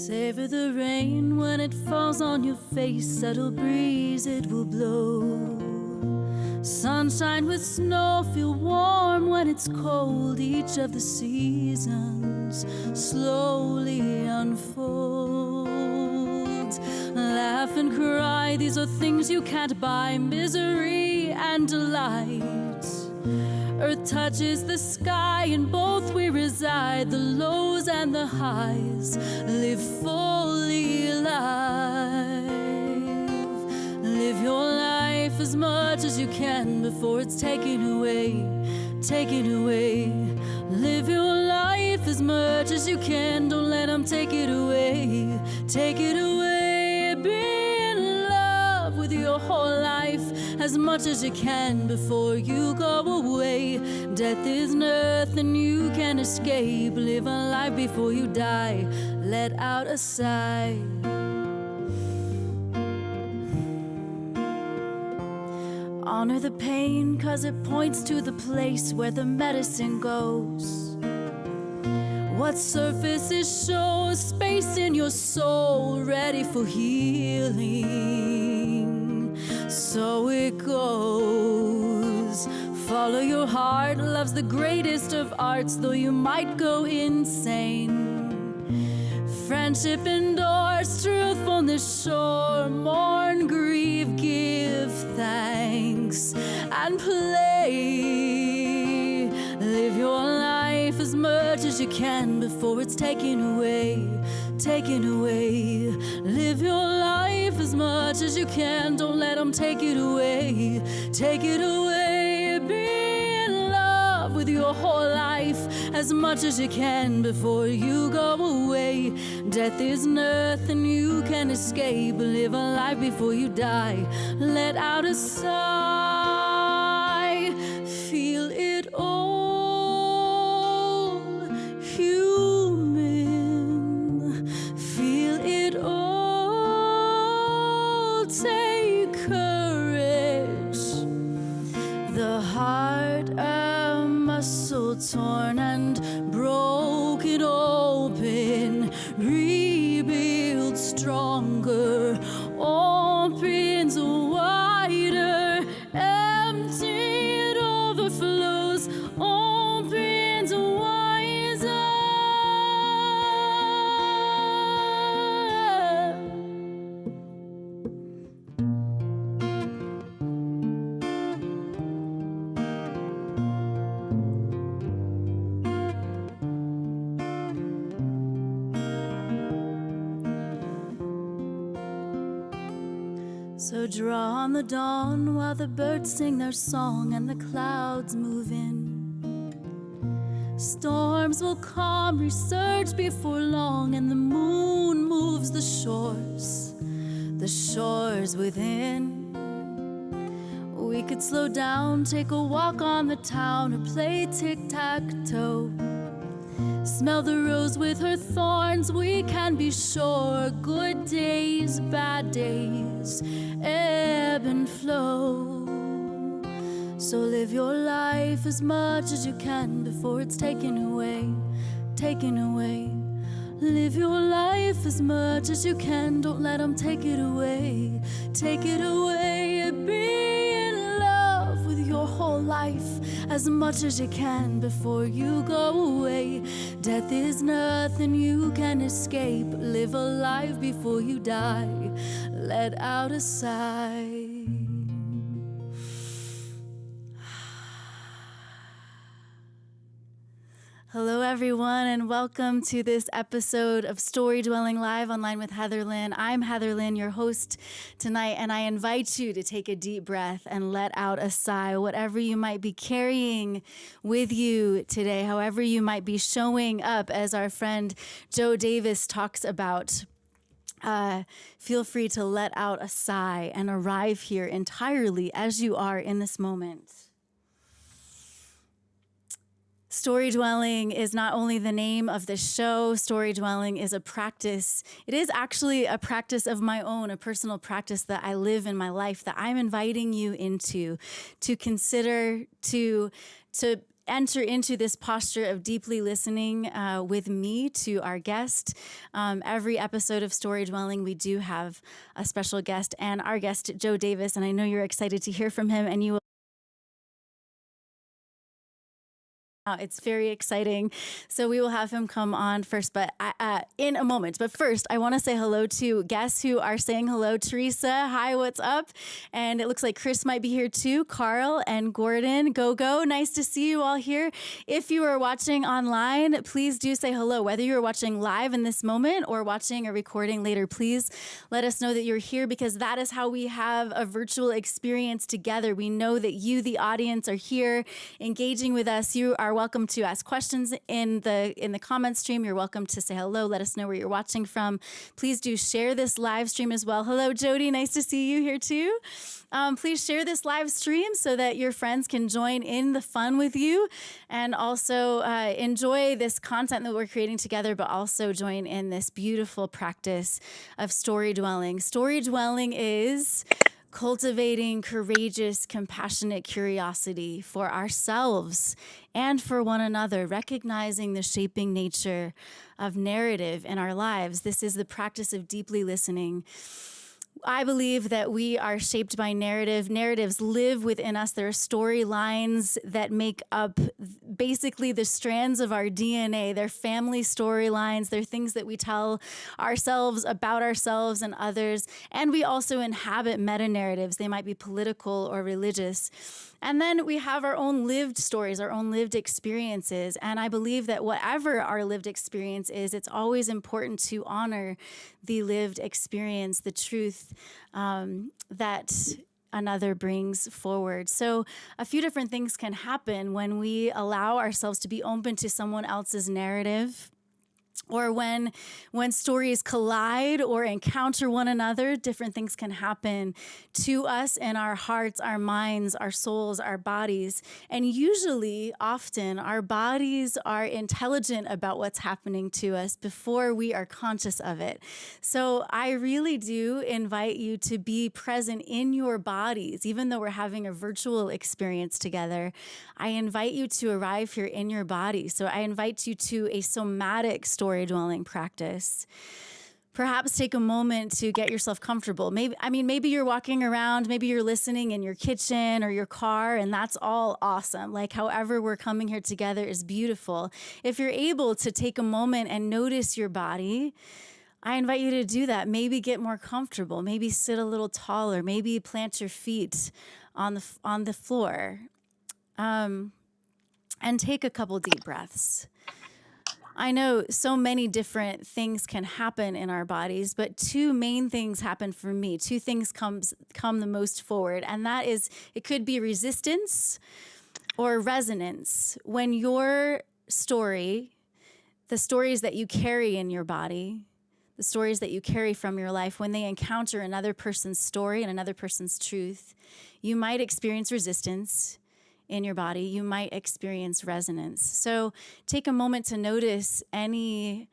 Savor the rain when it falls on your face. Subtle breeze it will blow. Sunshine with snow, feel warm when it's cold. Each of the seasons slowly unfolds. Laugh and cry, these are things you can't buy. Misery and delight. Earth touches the sky, in both we reside. The lows and the highs, live fully alive. Live your life as much as you can before it's taken away, taken away. Live your life as much as you can, don't let them take it away, take it away. Be in love with your whole life as much as you can before you go away. Death is nothing you can escape. Live a life before you die. Let out a sigh. Honor the pain, 'cause it points to the place where the medicine goes. What surfaces show space in your soul, ready for healing. So it goes. Follow your heart, love's the greatest of arts, though you might go insane. Friendship endures, truthfulness sure. Mourn, grieve, give thanks, and play. Live your life as much as you can before it's taken away, taken away. Live your life as much as you can, don't let them take it away, take it away. Be in love with your whole life as much as you can before you go away. Death is nothing you can escape. Live a life before you die. Let out a sigh. Feel it all. Human. Feel it all. Take courage. The heart, a muscle torn and broken open, rebuild stronger, opens wider, empty it overflows, opens wiser. So draw on the dawn while the birds sing their song and the clouds move in. Storms will calm, resurge before long, and the moon moves the shores within. We could slow down, take a walk on the town, or play tic-tac-toe. Smell the rose with her thorns, we can be sure. Good days, bad days, ebb and flow. So live your life as much as you can before it's taken away, taken away. Live your life as much as you can, don't let them take it away, take it away. Be in love with your whole life as much as you can before you go away. Death is nothing you can escape. Live a life before you die. Let out a sigh. Hello, everyone, and welcome to this episode of Storydwelling Live online with Heatherlyn. I'm Heatherlyn, your host tonight, and I invite you to take a deep breath and let out a sigh. Whatever you might be carrying with you today, however you might be showing up, as our friend Joe Davis talks about, feel free to let out a sigh and arrive here entirely as you are in this moment. Storydwelling is not only the name of the show. Storydwelling is a practice. It is actually a practice of my own, a personal practice that I live in my life that I'm inviting you into, to consider, to enter into this posture of deeply listening with me to our guest. Every episode of Storydwelling, we do have a special guest, and our guest, Joe Davis, and I know you're excited to hear from him, and you will. It's very exciting. So we will have him come on first, but in a moment. But first, I want to say hello to guests who are saying hello. Teresa, hi, what's up? And it looks like Chris might be here too. Carl and Gordon, go. Nice to see you all here. If you are watching online, please do say hello. Whether you're watching live in this moment or watching a recording later, please let us know that you're here, because that is how we have a virtual experience together. We know that you, the audience, are here engaging with us. You are welcome to ask questions in the comment stream. You're welcome to say hello. Let us know where you're watching from. Please do share this live stream as well. Hello, Jody. Nice to see you here too. Please share this live stream so that your friends can join in the fun with you, and also enjoy this content that we're creating together, but also join in this beautiful practice of story dwelling. Story dwelling is cultivating courageous, compassionate curiosity for ourselves and for one another, recognizing the shaping nature of narrative in our lives. This is the practice of deeply listening. I believe that we are shaped by narrative. Narratives live within us. There are storylines that make up basically the strands of our DNA. They're family storylines. They're things that we tell ourselves about ourselves and others. And we also inhabit meta-narratives. They might be political or religious. And then we have our own lived stories, our own lived experiences. And I believe that whatever our lived experience is, it's always important to honor the lived experience, the truth that another brings forward. So a few different things can happen when we allow ourselves to be open to someone else's narrative, or when stories collide or encounter one another. Different things can happen to us in our hearts, our minds, our souls, our bodies. And usually, often, our bodies are intelligent about what's happening to us before we are conscious of it. So I really do invite you to be present in your bodies. Even though we're having a virtual experience together, I invite you to arrive here in your body. So I invite you to a somatic story dwelling practice. Perhaps take a moment to get yourself comfortable. Maybe you're walking around, maybe you're listening in your kitchen or your car, and that's all awesome. Like, however we're coming here together is beautiful. If you're able to take a moment and notice your body, I invite you to do that. Maybe get more comfortable. Maybe sit a little taller. Maybe plant your feet on the floor. And take a couple deep breaths. I know so many different things can happen in our bodies, but two main things happen for me. Two things come the most forward, and that is, it could be resistance or resonance. When your story, the stories that you carry in your body, the stories that you carry from your life, when they encounter another person's story and another person's truth, you might experience resistance in your body. You might experience resonance. So take a moment to notice any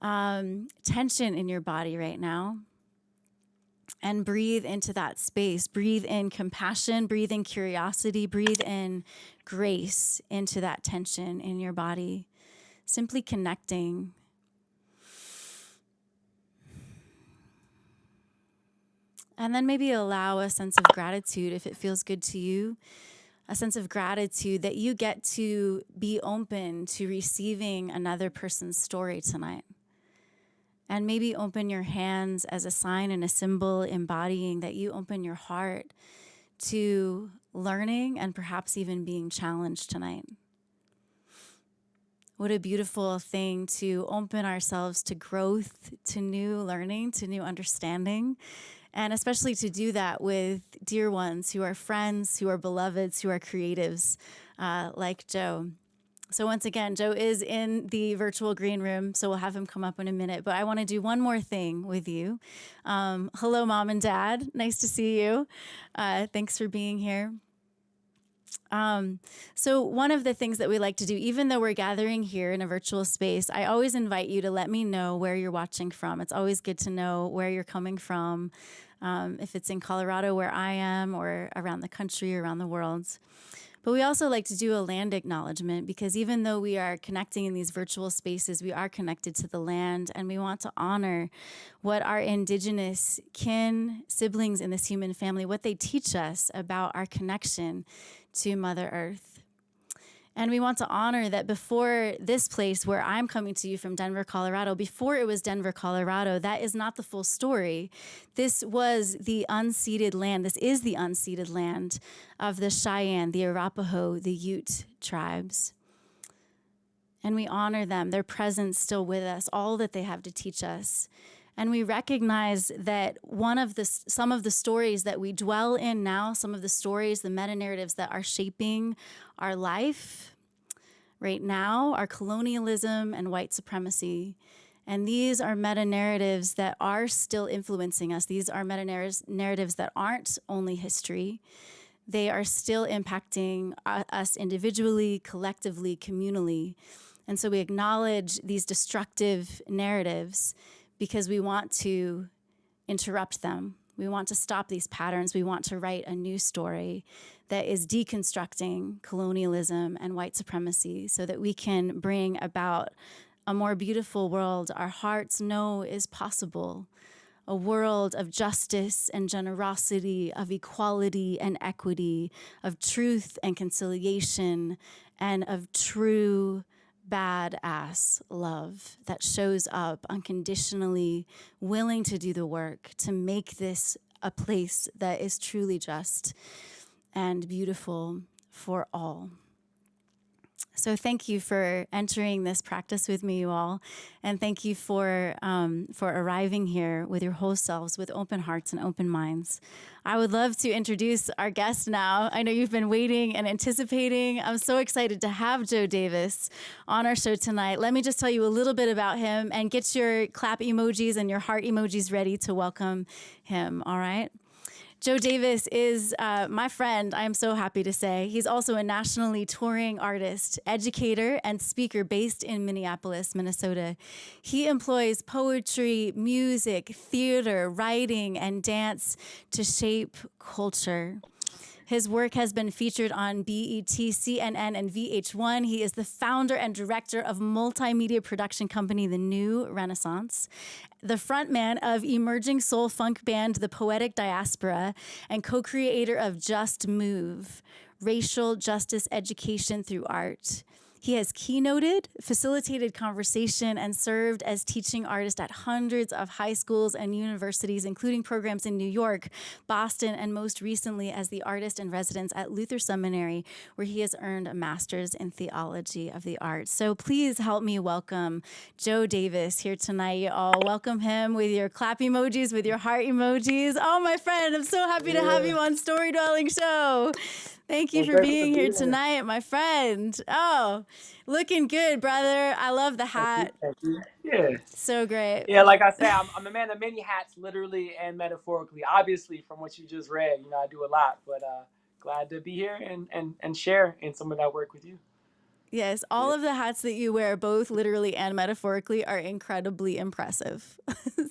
tension in your body right now, and breathe into that space. Breathe in compassion, breathe in curiosity, breathe in grace into that tension in your body. Simply connecting. And then maybe allow a sense of gratitude if it feels good to you. A sense of gratitude that you get to be open to receiving another person's story tonight. And maybe open your hands as a sign and a symbol embodying that you open your heart to learning and perhaps even being challenged tonight. What a beautiful thing to open ourselves to growth, to new learning, to new understanding. And especially to do that with dear ones who are friends, who are beloveds, who are creatives, like Joe. So once again, Joe is in the virtual green room, so we'll have him come up in a minute. But I want to do one more thing with you. Hello, Mom and Dad. Nice to see you. Thanks for being here. So one of the things that we like to do, even though we're gathering here in a virtual space, I always invite you to let me know where you're watching from. It's always good to know where you're coming from, if it's in Colorado where I am, or around the country, around the world. But we also like to do a land acknowledgement, because even though we are connecting in these virtual spaces, we are connected to the land, and we want to honor what our indigenous kin, siblings in this human family, what they teach us about our connection to Mother Earth. And we want to honor that before this place where I'm coming to you from Denver, Colorado, before it was Denver, Colorado, that is not the full story. This was the unceded land. This is the unceded land of the Cheyenne, the Arapaho, the Ute tribes. And we honor them, their presence still with us, all that they have to teach us. And we recognize that some of the stories that we dwell in now, some of the stories, the meta-narratives that are shaping our life right now are colonialism and white supremacy. And these are meta-narratives that are still influencing us. These are meta-narratives that aren't only history. They are still impacting us individually, collectively, communally. And so we acknowledge these destructive narratives because we want to interrupt them. We want to stop these patterns. We want to write a new story that is deconstructing colonialism and white supremacy so that we can bring about a more beautiful world our hearts know is possible, a world of justice and generosity, of equality and equity, of truth and conciliation, and of true badass love that shows up unconditionally, willing to do the work to make this a place that is truly just and beautiful for all. So thank you for entering this practice with me, you all, and thank you for arriving here with your whole selves, with open hearts and open minds. I would love to introduce our guest now. I know you've been waiting and anticipating. I'm so excited to have Joe Davis on our show tonight. Let me just tell you a little bit about him and get your clap emojis and your heart emojis ready to welcome him, all right? Joe Davis is my friend, I am so happy to say. He's also a nationally touring artist, educator, and speaker based in Minneapolis, Minnesota. He employs poetry, music, theater, writing, and dance to shape culture. His work has been featured on BET, CNN, and VH1. He is the founder and director of multimedia production company The New Renaissance, the frontman of emerging soul funk band The Poetic Diaspora, and co-creator of JUSTmove, racial justice education through art. He has keynoted, facilitated conversation, and served as teaching artist at hundreds of high schools and universities, including programs in New York, Boston, and most recently as the artist in residence at Luther Seminary, where he has earned a master's in Theology of the Arts. So please help me welcome Joe Davis here tonight, you all. Welcome him with your clap emojis, with your heart emojis. Oh, my friend, I'm so happy to have you on Storydwelling Show. Thank you for being here tonight, my friend. Oh, looking good, brother. I love the hat. Thank you. Yeah. So great. Yeah, like I said, I'm a man of many hats, literally and metaphorically. Obviously, from what you just read, I do a lot, but glad to be here and share in some of that work with you. Yes, all of the hats that you wear, both literally and metaphorically, are incredibly impressive.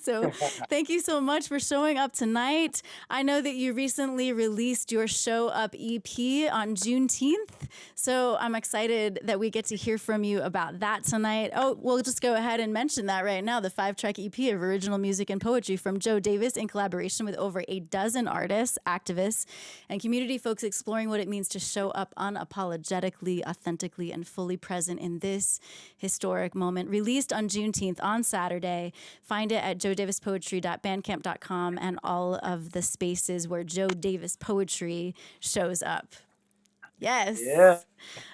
So thank you so much for showing up tonight. I know that you recently released your Show Up EP on Juneteeth, so I'm excited that we get to hear from you about that tonight. Oh, we'll just go ahead and mention that right now, the 5-track EP of original music and poetry from Joe Davis in collaboration with over a dozen artists, activists, and community folks exploring what it means to show up unapologetically, authentically, and fully present in this historic moment. Released on Juneteeth on Saturday. Find it at joedavispoetry.bandcamp.com and all of the spaces where Joe Davis poetry shows up. Yes. Yeah.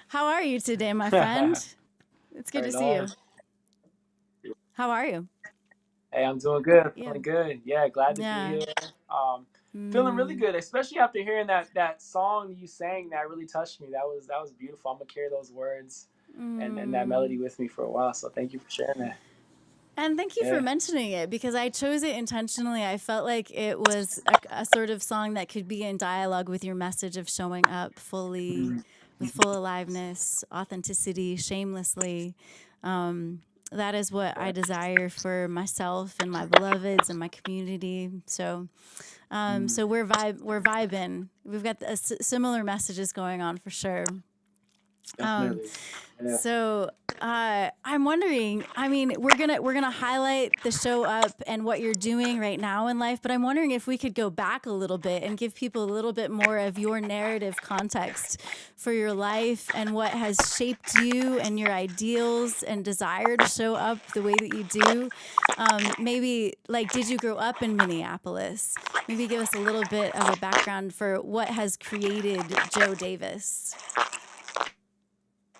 How are you today, my friend? It's good to see you. How are you? Hey, I'm doing good. Feeling good. Yeah, glad to be here. Feeling really good, especially after hearing that song you sang that really touched me. That was beautiful. I'm gonna carry those words and that melody with me for a while. So thank you for sharing that. And thank you for mentioning it, because I chose it intentionally. I felt like it was a sort of song that could be in dialogue with your message of showing up fully, with full aliveness, authenticity, shamelessly. that is what I desire for myself and my beloveds and my community. So, so we're vibing. We've got similar messages going on for sure. Definitely. Yeah. So I'm wondering, I mean, we're gonna highlight the show up and what you're doing right now in life, but I'm wondering if we could go back a little bit and give people a little bit more of your narrative context for your life and what has shaped you and your ideals and desire to show up the way that you do. Maybe, like, did you grow up in Minneapolis? Maybe give us a little bit of a background for what has created Joe Davis.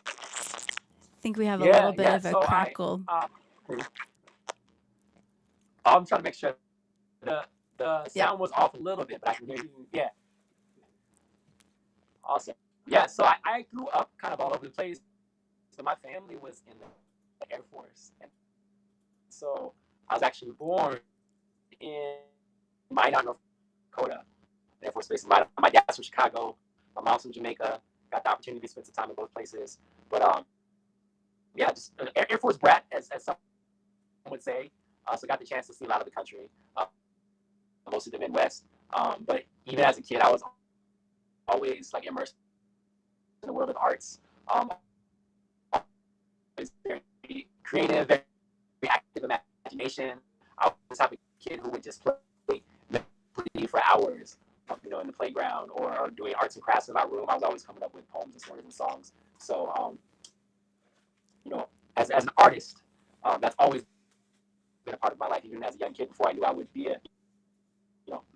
I think we have a little bit of a crackle. I'm trying to make sure the sound was off a little bit, but I can hear you. Yeah. Awesome. Yeah, so I grew up kind of all over the place. So my family was in the Air Force. And so I was actually born in Minot, North Dakota, Air Force Base. My dad's from Chicago. My mom's from Jamaica. Got the opportunity to spend some time in both places. But yeah, just an Air Force brat, as some would say. So got the chance to see a lot of the country, most of the Midwest. But even as a kid, I was always like immersed in the world of arts. Very creative, very active imagination. I was the type of kid who would just play for hours, in the playground or doing arts and crafts in my room. I was always coming up with poems and stories and songs. So, as an artist, that's always been a part of my life. Even as a young kid, before I knew I would be an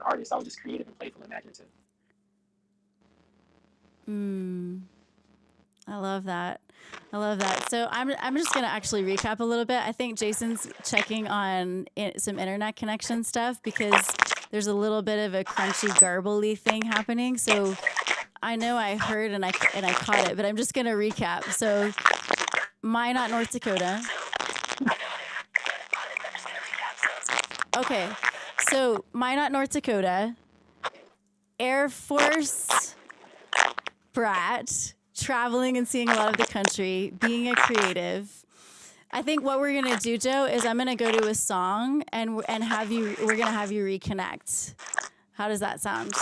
artist, I was just creative and playful and imaginative. I love that. So I'm just gonna actually recap a little bit. I think Jason's checking on some internet connection stuff because there's a little bit of a crunchy, garbly thing happening. So I know I heard and I caught it, but I'm just gonna recap. So Minot, North Dakota. Okay, so Minot, North Dakota, Air Force brat, traveling and seeing a lot of the country, being a creative. I think what we're gonna do, Joe, is I'm gonna go to a song and we're gonna have you reconnect. How does that sound?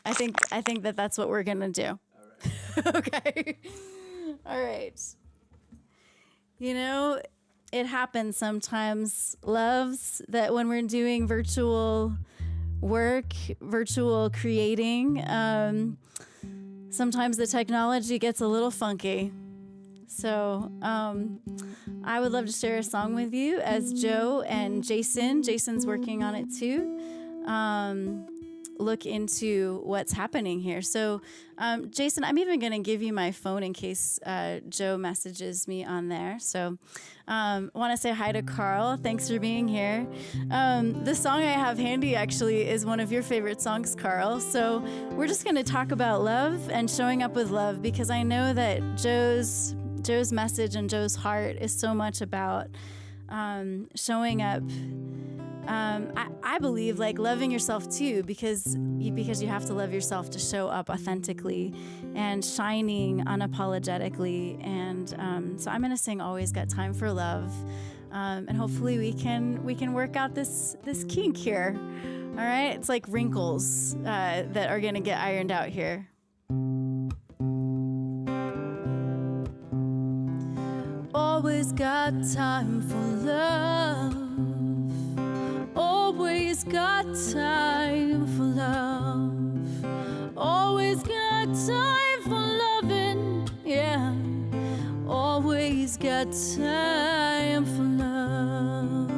I think that's what we're gonna do. All right. Okay. All right. It happens sometimes, loves, that when we're doing virtual work, virtual creating, sometimes the technology gets a little funky. So I would love to share a song with you as Joe and Jason's working on it too, look into what's happening here. So Jason, I'm even going to give you my phone in case Joe messages me on there. So want to say hi to Carl. Thanks for being here. The song I have handy actually is one of your favorite songs, Carl. So we're just going to talk about love and showing up with love, because I know that Joe's message and Joe's heart is so much about showing up. I believe like loving yourself too, because you have to love yourself to show up authentically and shining unapologetically. And so I'm going to sing "Always Got Time for Love," and hopefully we can work out this kink here. All right, it's like wrinkles that are going to get ironed out here. Always got time for love. Always got time for love. Always got time for loving. Yeah. Always got time for love.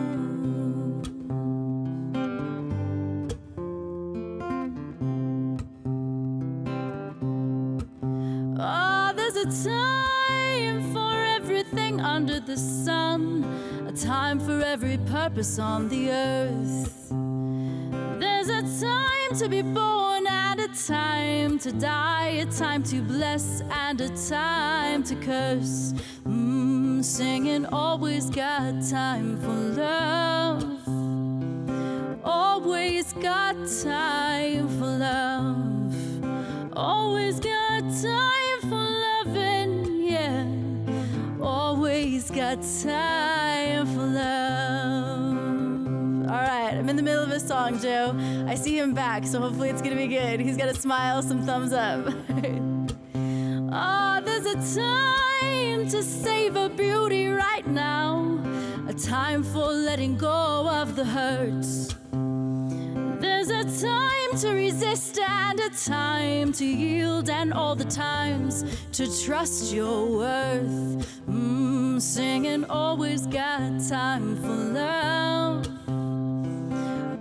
Oh, there's a time for everything under the sun, a time for every purpose on the earth. There's a time to be born and a time to die, a time to bless and a time to curse. Singing always got time for love. Always got time for love. Always got time for loving, yeah. got time for love. All right, I'm in the middle of a song, Joe. I see him back, so hopefully it's gonna be good. He's got a smile, some thumbs up. Oh, there's a time to savor beauty right now, a time for letting go of the hurts. There's a time to resist and a time to yield, and all the times to trust your worth. Singing, always got time for love.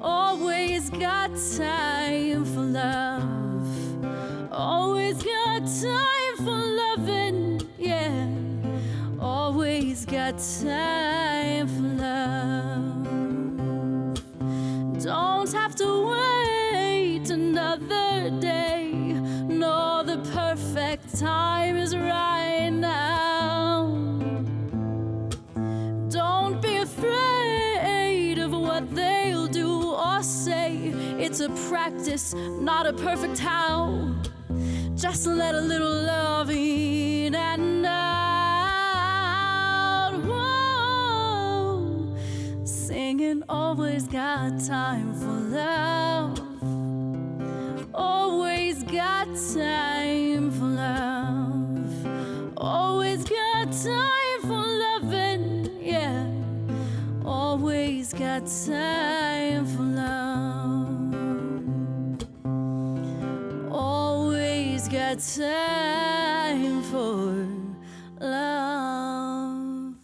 Always got time for love. Always got time for loving, yeah. Always got time for love. Don't have to wait another day. No, the perfect time is right now. Don't be afraid of what they'll do or say. It's a practice, not a perfect how. Just let a little love in and out. Whoa. Singing, always got time for love. Always got time for love. Always got time for loving, yeah. Always got time for love. Always got time for love.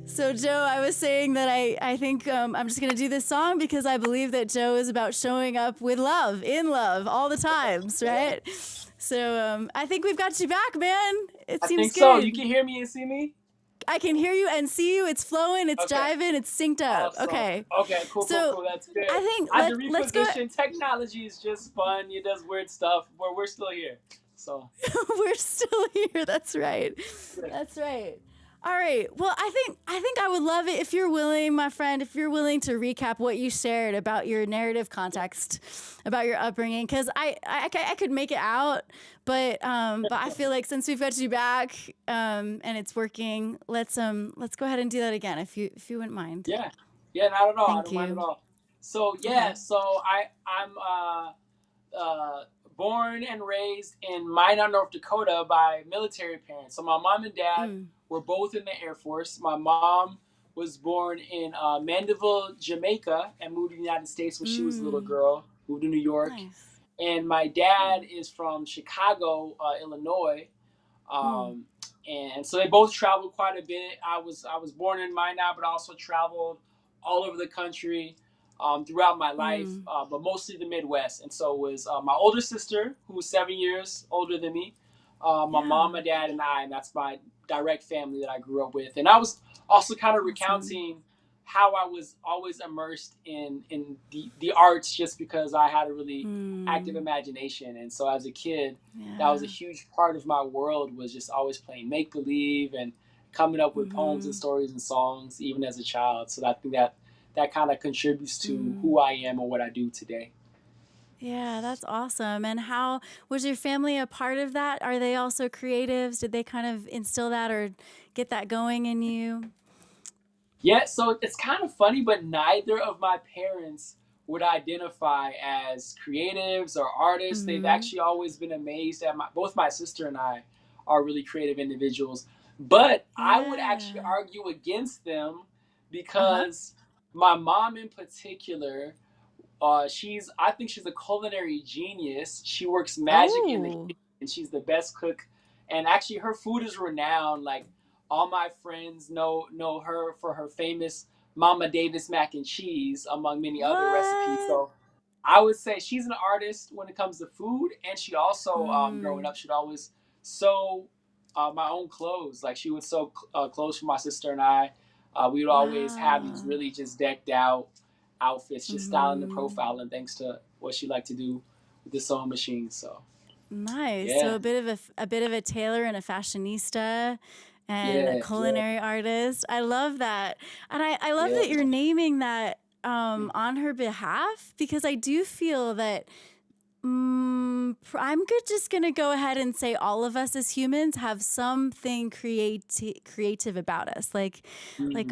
So, Joe, I was saying that I think I'm just going to do this song because I believe that Joe is about showing up with love, in love, all the times, right? So I think we've got you back, man. It seems good. So. You can hear me and see me? I can hear you and see you. It's flowing, it's jiving, it's synced up. Awesome. Okay, cool. That's good. I think let's go. Technology is just fun. It does weird stuff, but we're still here. So we're still here. That's right. That's right. All right. Well, I think I would love it if you're willing, my friend, if you're willing to recap what you shared about your narrative context, about your upbringing, because I could make it out, but I feel like since we've got you back and it's working, let's go ahead and do that again if you wouldn't mind. Yeah, not at all. Thank I don't you. mind at all. So I'm born and raised in Minot, North Dakota by military parents. So my mom and dad were both in the Air Force. My mom was born in Mandeville, Jamaica, and moved to the United States when she was a little girl, moved to New York. Nice. And my dad is from Chicago, Illinois. And so they both traveled quite a bit. I was born in Minot, but also traveled all over the country throughout my life, but mostly the Midwest. And so it was my older sister, who was 7 years older than me, my mom, my dad, and I, and that's my direct family that I grew up with. And I was also kind of recounting how I was always immersed in the arts just because I had a really active imagination. And so as a kid, that was a huge part of my world, was just always playing make-believe and coming up with poems and stories and songs, even as a child. So I think that kind of contributes to who I am and what I do today. Yeah, that's awesome. And how was your family a part of that? Are they also creatives? Did they kind of instill that or get that going in you? Yeah, so it's kind of funny, but neither of my parents would identify as creatives or artists. They've actually always been amazed at both my sister and I are really creative individuals. But I would actually argue against them because my mom in particular, I think she's a culinary genius. She works magic in the kitchen, and she's the best cook. And actually, her food is renowned. Like, all my friends know her for her famous Mama Davis mac and cheese, among many other recipes. So I would say she's an artist when it comes to food. And she also, growing up, she'd always sew my own clothes. Like, she would sew clothes for my sister and I. We would always have these really just decked out outfits, just styling and profiling, thanks to what she liked to do with the sewing machine. So nice. So a bit of a tailor and a fashionista and a culinary artist. I love that. And I love that you're naming that on her behalf, because I do feel that I'm just going to go ahead and say all of us as humans have something creative about us. Like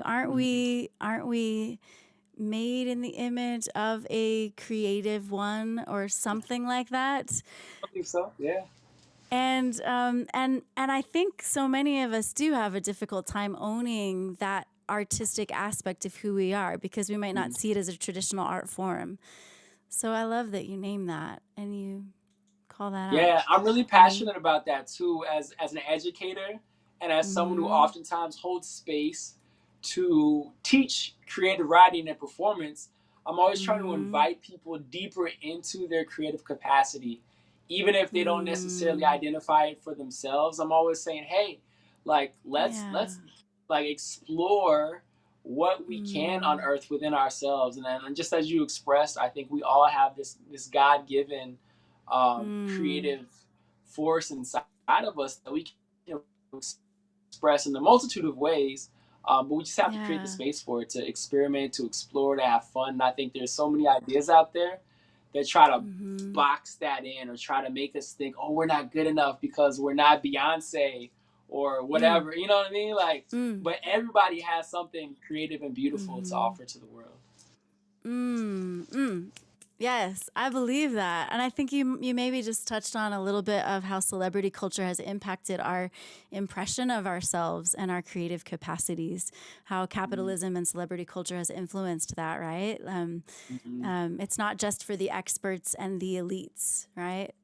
aren't we made in the image of a creative one or something like that? I think so. Yeah. And I think so many of us do have a difficult time owning that artistic aspect of who we are because we might not see it as a traditional art form. So I love that you name that and you call that out. Yeah, I'm really passionate about that too, as an educator and as someone who oftentimes holds space to teach creative writing and performance. I'm always trying to invite people deeper into their creative capacity, even if they don't necessarily identify it for themselves. I'm always saying, hey, like let's like explore what we can unearth within ourselves. And just as you expressed, I think we all have this God-given creative force inside of us that we can express in a multitude of ways. But we just have to create the space for it, to experiment, to explore, to have fun. And I think there's so many ideas out there that try to box that in or try to make us think, oh, we're not good enough because we're not Beyonce or whatever. You know what I mean? Like, but everybody has something creative and beautiful to offer to the world. Yes, I believe that. And I think you maybe just touched on a little bit of how celebrity culture has impacted our impression of ourselves and our creative capacities, how capitalism and celebrity culture has influenced that, right? It's not just for the experts and the elites, right?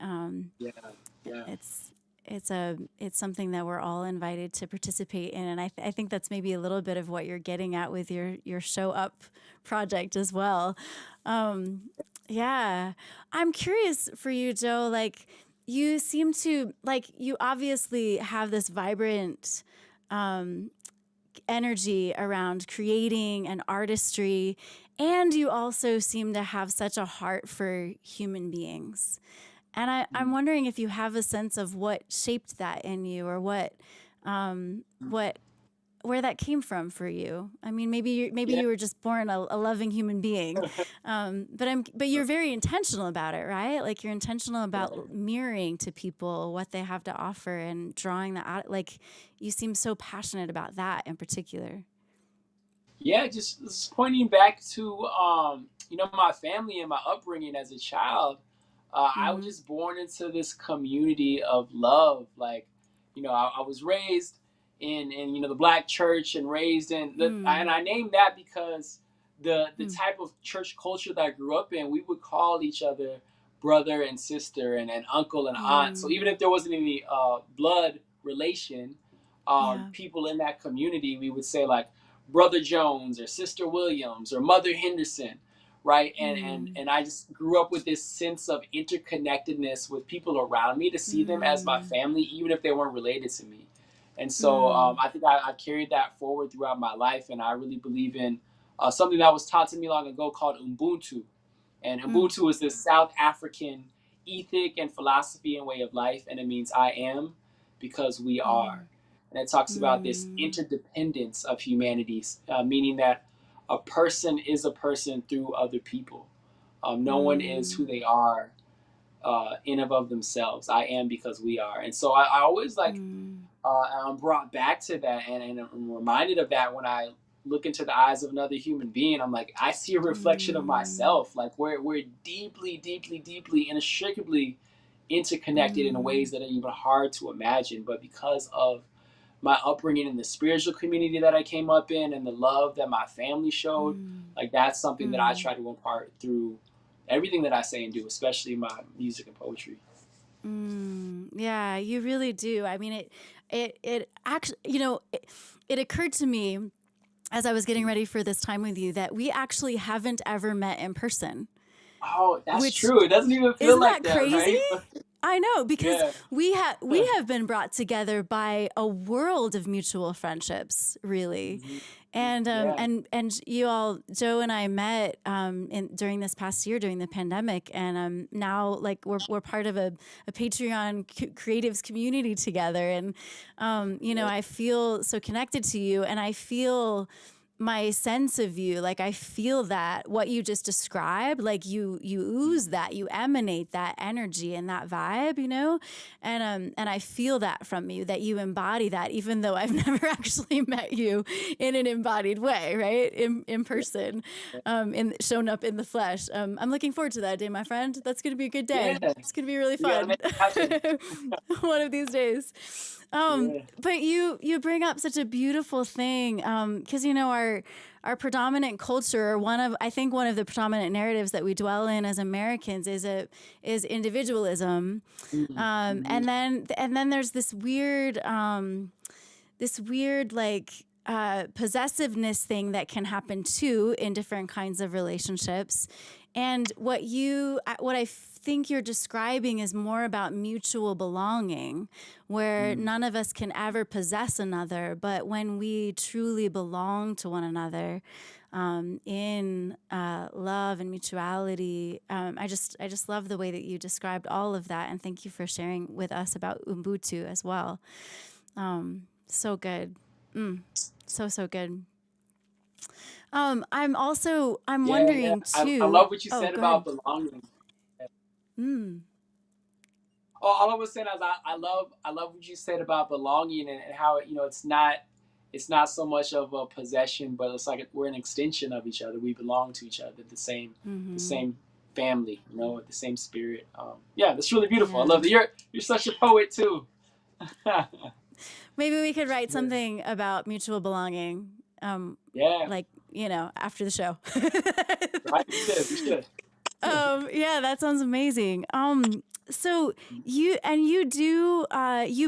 It's something that we're all invited to participate in. And I think that's maybe a little bit of what you're getting at with your Show Up project as well. Yeah. I'm curious for you, Joe, like you seem to, like you obviously have this vibrant energy around creating and artistry, and you also seem to have such a heart for human beings. And I'm wondering if you have a sense of what shaped that in you or where that came from for you. I mean, maybe you were just born a loving human being, but you're very intentional about it, right? Like you're intentional about mirroring to people what they have to offer and drawing that out. Like you seem so passionate about that in particular. Yeah, just pointing back to my family and my upbringing as a child. I was just born into this community of love. Like, I was raised in the Black church and raised in and I named that because the type of church culture that I grew up in, we would call each other brother and sister and uncle and aunt. So even if there wasn't any blood relation, people in that community, we would say like Brother Jones or Sister Williams or Mother Henderson, right? And I just grew up with this sense of interconnectedness with people around me, to see them as my family, even if they weren't related to me. And so I think I carried that forward throughout my life, and I really believe in something that was taught to me long ago called Ubuntu. And Ubuntu is this South African ethic and philosophy and way of life, and it means I am because we are. And it talks about this interdependence of humanity, meaning that a person is a person through other people. No one is who they are in and of themselves. I am because we are. And so I always I'm brought back to that, and I'm reminded of that when I look into the eyes of another human being. I'm like, I see a reflection of myself. Like we're deeply, deeply, deeply, inextricably interconnected in ways that are even hard to imagine. But because of my upbringing in the spiritual community that I came up in and the love that my family showed, like that's something that I try to impart through everything that I say and do, especially my music and poetry. Yeah, you really do. I mean, it actually, it occurred to me as I was getting ready for this time with you that we actually haven't ever met in person. Oh, that's true. It doesn't even feel like that, crazy? Right? I know, because we have been brought together by a world of mutual friendships, really. And you all, Joe and I met during this past year during the pandemic, and now like we're part of a Patreon creatives community together, and I feel so connected to you, and I feel my sense of you, like I feel that what you just described, like you ooze that, you emanate that energy and that vibe, you know, and I feel that from you, that you embody that, even though I've never actually met you in an embodied way, right, in person, shown up in the flesh. I'm looking forward to that day, my friend. That's gonna be a good day. Yeah. It's gonna be really You gotta fun. make it happen. One of these days. But you bring up such a beautiful thing, because you know our predominant culture, or I think one of the predominant narratives that we dwell in as Americans is individualism, and then there's this weird like possessiveness thing that can happen too in different kinds of relationships. And what I think you're describing is more about mutual belonging, where none of us can ever possess another, but when we truly belong to one another, in love and mutuality, I just love the way that you described all of that, and thank you for sharing with us about Ubuntu as well. So good, so good. I'm wondering too. I love what you said go about ahead. belonging. Oh, all I was saying is I love what you said about belonging, and how it's not so much of a possession, but it's like we're an extension of each other. We belong to each other, the same family, you know, the same spirit. Yeah, that's really beautiful. Yeah. I love that. You're such a poet too. Maybe we could write something about mutual belonging. Yeah. Like, you know, after the show. Right. We should. Yeah, that sounds amazing. So you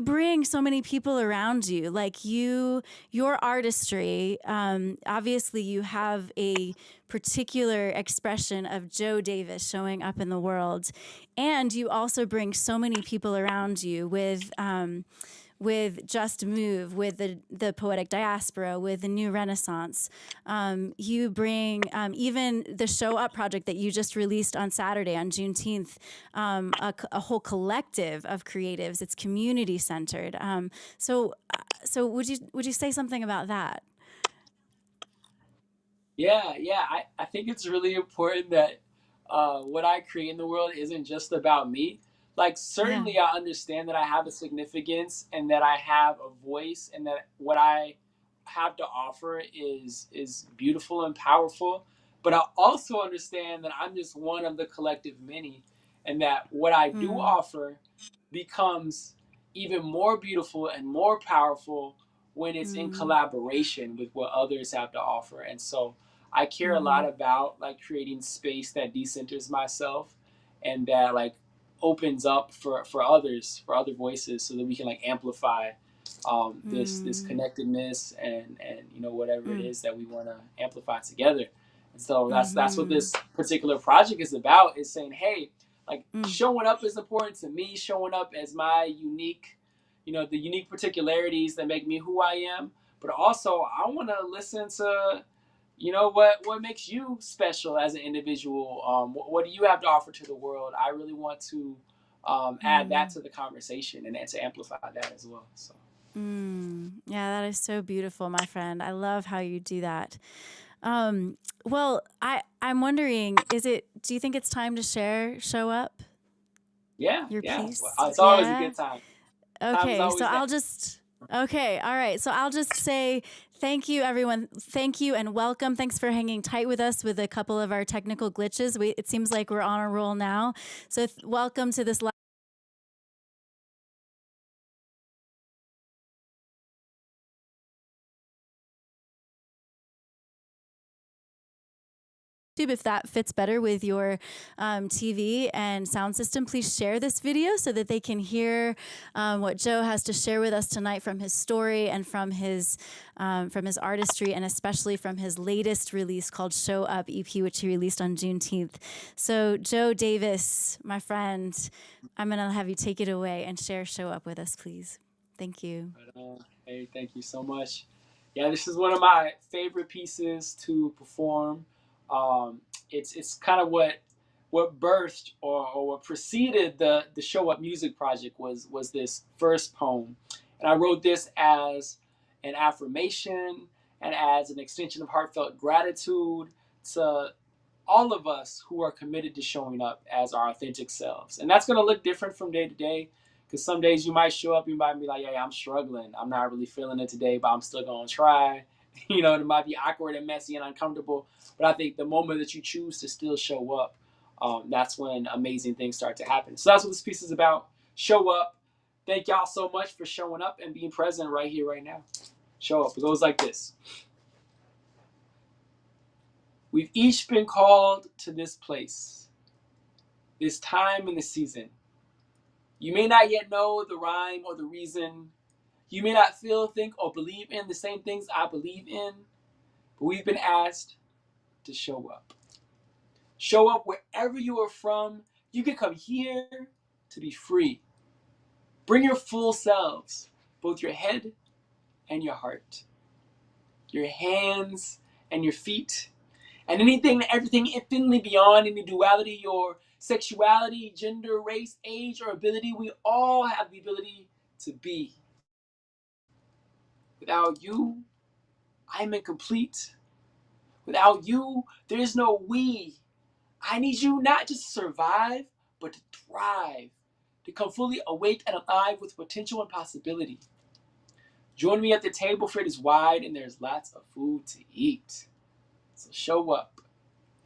bring so many people around you, like your artistry. Obviously, you have a particular expression of Joe Davis showing up in the world, and you also bring so many people around you with JUSTmove, with the Poetic Diaspora, with the New Renaissance. You bring even the Show Up project that you just released on Saturday, on Juneteeth, a whole collective of creatives. It's community centered. So would you say something about that? Yeah. I think it's really important that what I create in the world isn't just about me. Like, Yeah. certainly I understand that I have a significance and that I have a voice, and that what I have to offer is beautiful and powerful. But I also understand that I'm just one of the collective many, and that what I do offer becomes even more beautiful and more powerful when it's in collaboration with what others have to offer. And so I care a lot about like creating space that decenters myself, and that like opens up for others, for other voices, so that we can like amplify this connectedness, and you know, whatever it is that we want to amplify together. And so that's what this particular project is about, is saying, hey, like showing up is important to me, showing up as my unique, you know, the unique particularities that make me who I am. But also I want to listen to, you know, what makes you special as an individual. What do you have to offer to the world? I really want to add that to the conversation, and to amplify that as well. So Yeah, that is so beautiful, my friend. I love how you do that. Well, I'm wondering, do you think it's time to show up your piece? Well, it's always a good time. Time is Okay, always okay, all right. So I'll just say thank you, everyone. Thank you and welcome. Thanks for hanging tight with us with a couple of our technical glitches. It seems like we're on a roll now. So welcome to this live. If that fits better with your TV and sound system, please share this video so that they can hear what Joe has to share with us tonight from his story and from his artistry, and especially from his latest release called Show Up EP, which he released on Juneteeth. So Joe Davis, my friend, I'm going to have you take it away and share Show Up with us, please. Thank you. Hey, thank you so much. Yeah, this is one of my favorite pieces to perform. It's kind of what birthed, or what preceded the Show Up Music project was this first poem, and I wrote this as an affirmation and as an extension of heartfelt gratitude to all of us who are committed to showing up as our authentic selves. And that's going to look different from day to day, because some days you might show up, you might be like, yeah, I'm struggling. I'm not really feeling it today, but I'm still going to try. You know, it might be awkward and messy and uncomfortable, but I think the moment that you choose to still show up, that's when amazing things start to happen. So that's what this piece is about. Show up. Thank y'all so much for showing up and being present right here, right now. Show up. It goes like this. We've each been called to this place, this time in the season. You may not yet know the rhyme or the reason. You may not feel, think, or believe in the same things I believe in, but we've been asked to show up. Show up wherever you are from. You can come here to be free. Bring your full selves, both your head and your heart, your hands and your feet, and anything and everything infinitely beyond any duality, your sexuality, gender, race, age, or ability. We all have the ability to be. Without you, I'm incomplete. Without you, there is no we. I need you not just to survive, but to thrive, to come fully awake and alive with potential and possibility. Join me at the table, for it is wide and there's lots of food to eat. So show up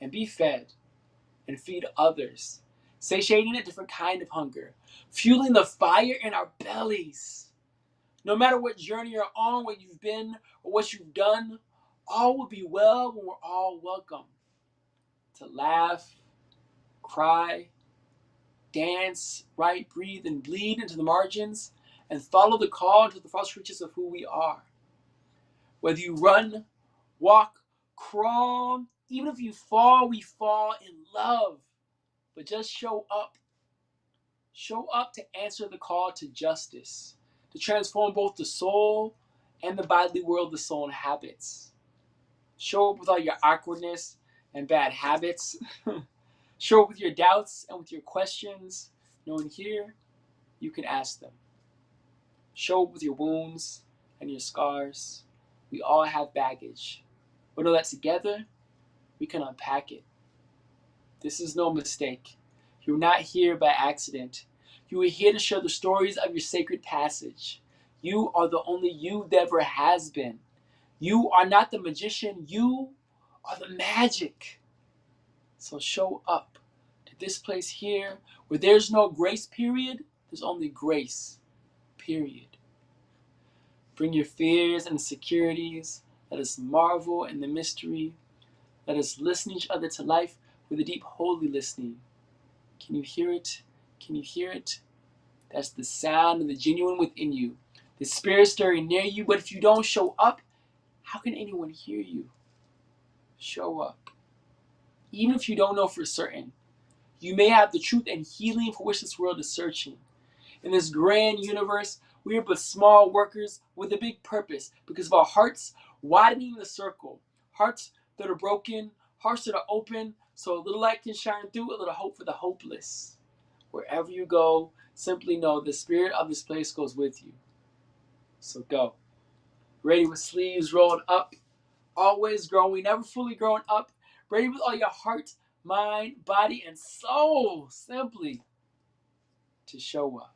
and be fed and feed others, satiating a different kind of hunger, fueling the fire in our bellies. No matter what journey you're on, where you've been, or what you've done, all will be well when we're all welcome to laugh, cry, dance, write, breathe, and bleed into the margins and follow the call to the false reaches of who we are. Whether you run, walk, crawl, even if you fall, we fall in love. But just show up. Show up to answer the call to justice, to transform both the soul and the bodily world the soul inhabits. Show up with all your awkwardness and bad habits. Show up with your doubts and with your questions, knowing here you can ask them. Show up with your wounds and your scars. We all have baggage, but know that together we can unpack it. This is no mistake. You're not here by accident. You are here to share the stories of your sacred passage. You are the only you that ever has been. You are not the magician. You are the magic. So show up to this place here where there's no grace period. There's only grace period. Bring your fears and insecurities. Let us marvel in the mystery. Let us listen each other to life with a deep holy listening. Can you hear it? Can you hear it? That's the sound of the genuine within you. The spirit stirring near you, but if you don't show up, how can anyone hear you? Show up. Even if you don't know for certain, you may have the truth and healing for which this world is searching. In this grand universe, we are but small workers with a big purpose because of our hearts widening the circle. Hearts that are broken, hearts that are open, so a little light can shine through, a little hope for the hopeless. Wherever you go, simply know the spirit of this place goes with you. So go. Ready with sleeves rolled up, always growing, never fully growing up. Ready with all your heart, mind, body, and soul, simply to show up.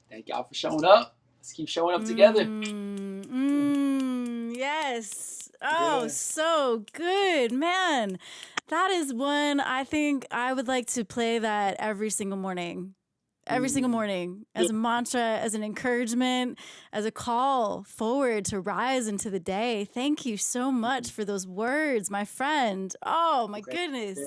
Thank y'all for showing up. Let's keep showing up together. Yes. Oh, so good, man. That is one I think I would like to play that every single morning. Every single morning, as a mantra, as an encouragement, as a call forward to rise into the day. Thank you so much for those words, my friend. Oh, my goodness.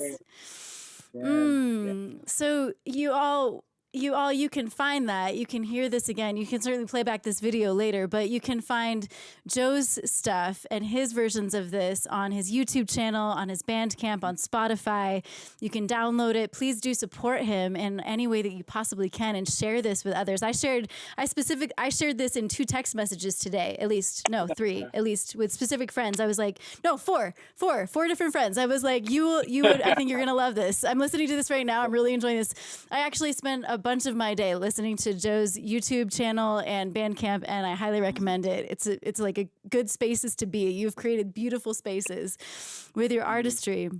So you can find that. You can hear this again. You can certainly play back this video later, but you can find Joe's stuff and his versions of this on his YouTube channel, on his Bandcamp, on Spotify. You can download it. Please do support him in any way that you possibly can and share this with others. I shared this in 2 text messages today, three, at least with specific friends. I was like, no, four different friends. I was like, you would, I think you're going to love this. I'm listening to this right now. I'm really enjoying this. I actually spent bunch of my day listening to Joe's YouTube channel and Bandcamp, and I highly recommend it. It's like a good spaces to be. You've created beautiful spaces with your artistry.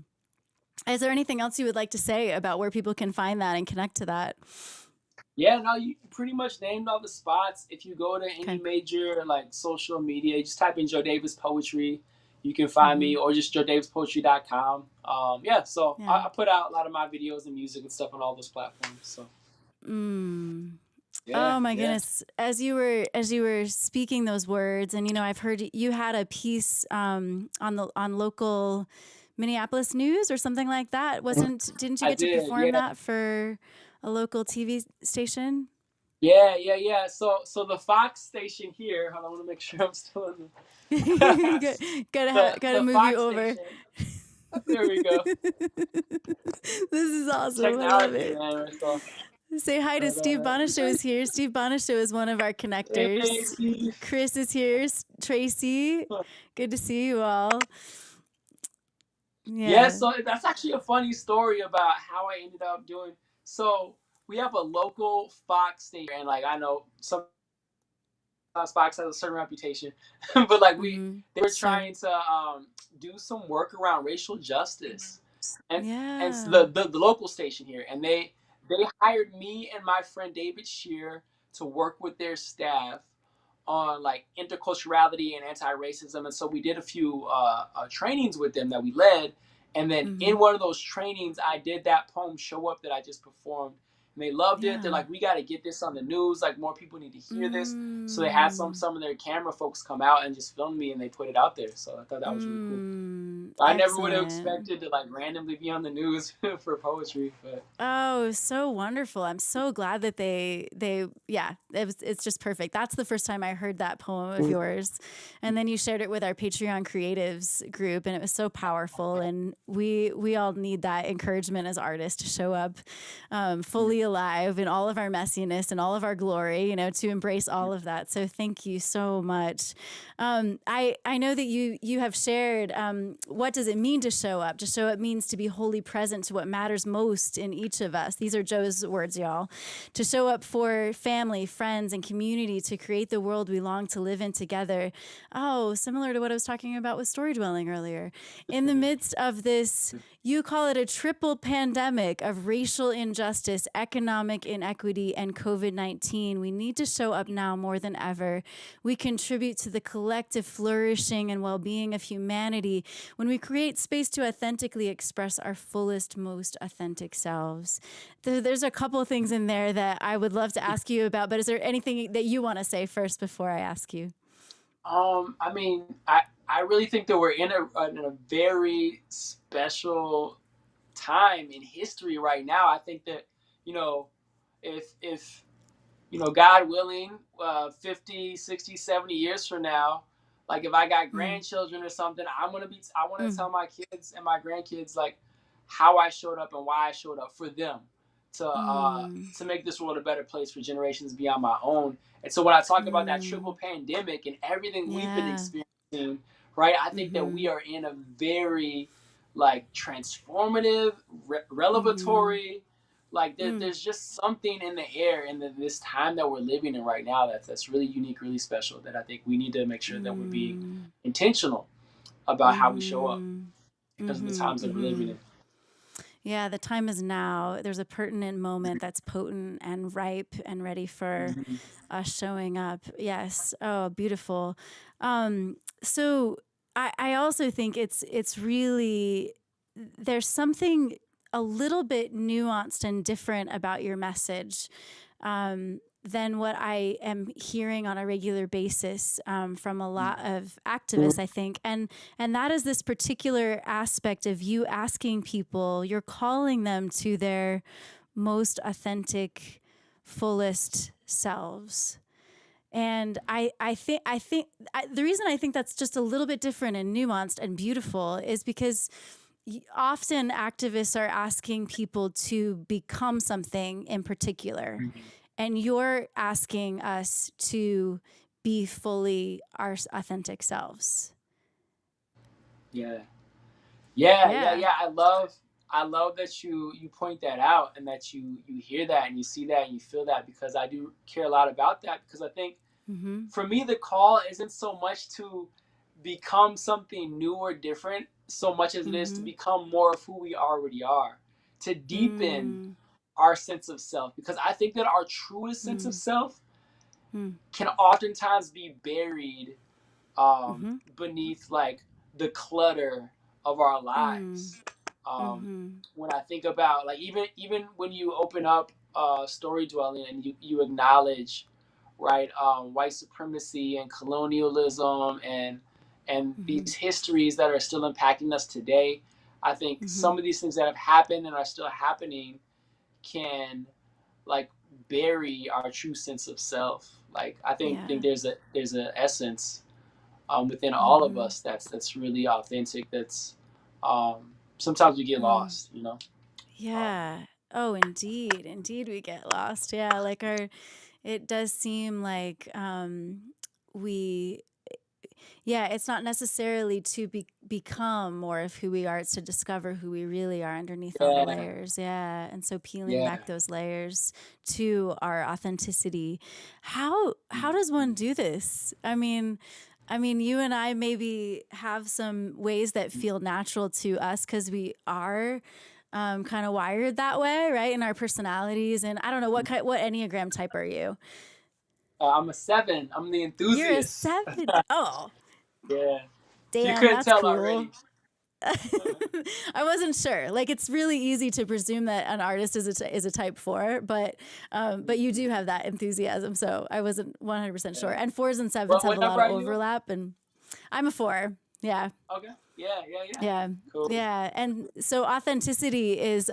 Is there anything else you would like to say about where people can find that and connect to that? Yeah, no, you pretty much named all the spots. If you go to any major like social media, just type in Joe Davis Poetry, you can find me, or just joedavispoetry.com. I put out a lot of my videos and music and stuff on all those platforms. So. Oh my goodness! As you were speaking those words, and I've heard you had a piece on local Minneapolis news or something like that. Didn't you get to perform that for a local TV station? Yeah. So the Fox station here. Hold on, I want to make sure I'm still in the. gotta move Fox you over. There we go. This is awesome. Technology, I love it. Man, so. Say hi to Steve Bonishow is here. Steve Bonishow is one of our connectors. Hey, Chris is here. Tracy, good to see you all. Yeah, so that's actually a funny story about how I ended up doing. So we have a local Fox station, and like I know some Fox has a certain reputation, but like they were trying to do some work around racial justice, and so the local station here, and they hired me and my friend David Shear to work with their staff on like interculturality and anti-racism, and so we did a few trainings with them that we led, and then in one of those trainings I did that poem Show Up that I just performed, and they loved it. They're like, we got to get this on the news, like more people need to hear this. So they had some of their camera folks come out and just film me, and they put it out there. So I thought that was really cool. I never would have expected to like randomly be on the news for poetry, but so wonderful. I'm so glad that it's just perfect. That's the first time I heard that poem of yours, and then you shared it with our Patreon creatives group, and it was so powerful, and we all need that encouragement as artists to show up fully alive in all of our messiness and all of our glory, to embrace all of that. So thank you so much. I know that you have shared what does it mean to show up? To show up means to be wholly present to what matters most in each of us. These are Joe's words, y'all. To show up for family, friends, and community, to create the world we long to live in together. Oh, similar to what I was talking about with Storydwelling earlier. In the midst of this, you call it a triple pandemic of racial injustice, economic inequity, and COVID-19. We need to show up now more than ever. We contribute to the collective flourishing and well-being of humanity when we create space to authentically express our fullest, most authentic selves. There's a couple of things in there that I would love to ask you about, but is there anything that you want to say first before I ask you? I mean, I really think that we're in a very special time in history right now. I think that, if God willing, 50, 60, 70 years from now, like if I got grandchildren or something, I want to tell my kids and my grandkids like how I showed up and why I showed up for them to make this world a better place for generations beyond my own. And so when I talk about that triple pandemic and everything we've been experiencing, right, I think that we are in a very like transformative, revelatory, like there's just something in the air in this time that we're living in right now that's really unique, really special, that I think we need to make sure that we're being intentional about how we show up because of the times that we're living in. Yeah, the time is now. There's a pertinent moment that's potent and ripe and ready for us showing up. Yes. Oh, beautiful. So I also think it's really, there's something a little bit nuanced and different about your message than what I am hearing on a regular basis from a lot of activists, I think. And that is this particular aspect of you asking people, you're calling them to their most authentic, fullest selves. And I think the reason I think that's just a little bit different and nuanced and beautiful is because often activists are asking people to become something in particular. And you're asking us to be fully our authentic selves. Yeah. I I love that you point that out, and that you hear that and you see that and you feel that, because I do care a lot about that, because I think Mm-hmm. for me the call isn't so much to become something new or different so much as it is to Mm-hmm. become more of who we already are, to deepen Mm-hmm. our sense of self, because I think that our truest sense of self can oftentimes be buried Mm-hmm. beneath like the clutter of our Mm-hmm. lives. Um, Mm-hmm. when I think about like even when you open up Storydwelling and you acknowledge, right, white supremacy and colonialism and Mm-hmm. these histories that are still impacting us today, I think Mm-hmm. some of these things that have happened and are still happening can like bury our true sense of self. Like I think Yeah. there's a essence within all of Mm-hmm. us that's really authentic. That's sometimes we get Mm. lost, you know. Um, Yeah. Oh, indeed. Indeed, we get lost. Yeah. Like it does seem like we, yeah, it's not necessarily to become more of who we are. It's to discover who we really are underneath all the yeah, layers. Yeah. And so peeling yeah. back those layers to our authenticity. How does one do this? I mean, you and I maybe have some ways that feel natural to us because we are kind of wired that way, right? In our personalities. And I don't know what Enneagram type are you? I'm a 7. I'm the You're a enthusiast. 7. Oh, Yeah. If you damn, couldn't that's tell cool. already. I wasn't sure. Like, it's really easy to presume that an artist is a type 4, but you do have that enthusiasm. So I wasn't 100% sure. Yeah. And 4s and 7s have What a lot number of are you? overlap, and I'm a 4. Yeah. Okay. Yeah, yeah, yeah. Yeah. Cool. Yeah. And so authenticity is,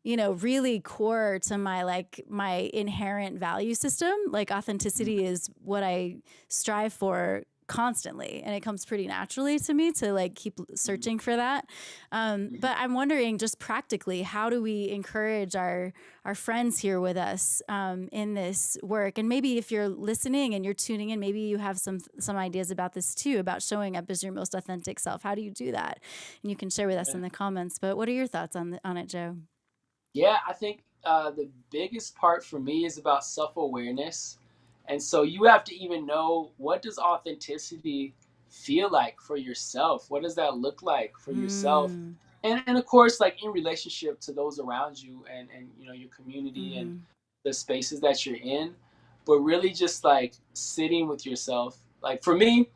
really core to my inherent value system. Like authenticity is what I strive for constantly, and it comes pretty naturally to me to like keep searching for that. But I'm wondering, just practically, how do we encourage our friends here with us in this work? And maybe if you're listening and you're tuning in, maybe you have some ideas about this too, about showing up as your most authentic self. How do you do that? And you can share with us Yeah. in the comments. But what are your thoughts on it, Joe? Yeah, I think the biggest part for me is about self-awareness. And so you have to even know, what does authenticity feel like for yourself? What does that look like for yourself? Mm. And of course, like in relationship to those around you, and you know, your community and Mm-hmm. the spaces that you're in, but really just like sitting with yourself. Like for me,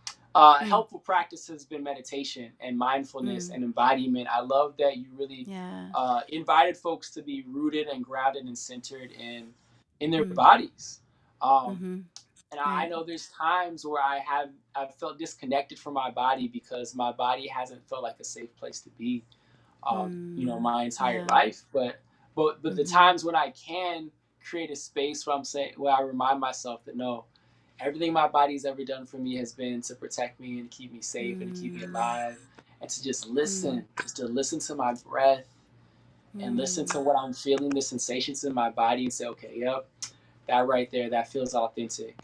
Mm. helpful practice has been meditation and mindfulness Mm. and embodiment. I love that you really Yeah. invited folks to be rooted and grounded and centered in their Mm. bodies. Um, Mm-hmm. and I Right. know there's times where I've felt disconnected from my body because my body hasn't felt like a safe place to be, you know, Mm. my entire Yeah. life. But the Mm-hmm. times when I can create a space where where I remind myself that no, everything my body's ever done for me has been to protect me and keep me safe and keep me Mm. alive, and to Mm. just to listen to my breath and listen Mm. to what I'm feeling, the sensations in my body, and say, okay, yep, that right there, that feels authentic.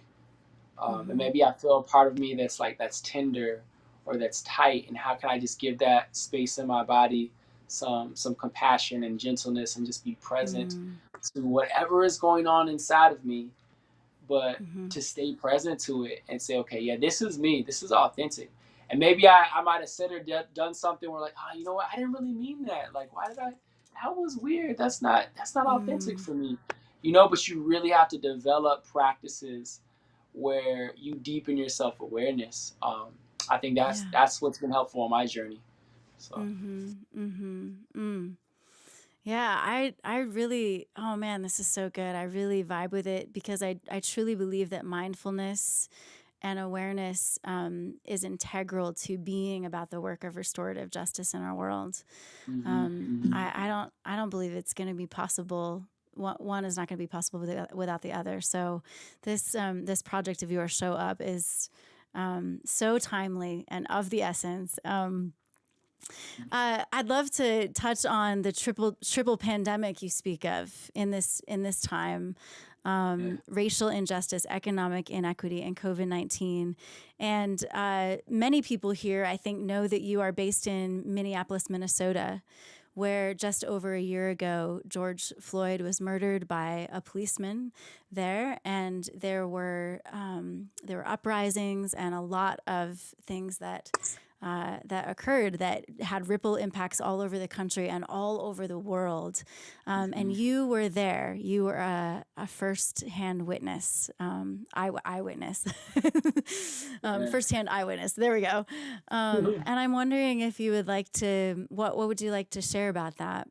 And Mm-hmm. maybe I feel a part of me that's tender or that's tight, and how can I just give that space in my body some compassion and gentleness, and just be present Mm. to whatever is going on inside of me, but Mm-hmm. to stay present to it and say, okay, yeah, this is me, this is authentic. And maybe I might have said or done something where like, oh, you know what, I didn't really mean that. Like, why did I? That was weird. That's not authentic Mm. for me, you know. But you really have to develop practices where you deepen your self awareness. I think Yeah. that's what's been helpful on my journey. So Mm-hmm. Mm-hmm. Mm. Yeah, I really, oh man, this is so good. I really vibe with it because I truly believe that mindfulness and awareness is integral to being about the work of restorative justice in our world. mm-hmm, mm-hmm. I don't believe it's going to be possible. One is not going to be possible without the other. So this project of yours, Show Up, is so timely and of the essence. I'd love to touch on the triple pandemic you speak of in this time. Yeah. Racial injustice, economic inequity, and COVID-19. And many people here, I think, know that you are based in Minneapolis, Minnesota, where just over a year ago, George Floyd was murdered by a policeman there, and there were uprisings and a lot of things that occurred that had ripple impacts all over the country and all over the world. And you were there. You were a first-hand witness, eyewitness, first-hand eyewitness. There we go. And I'm wondering if you would like to, what would you like to share about that?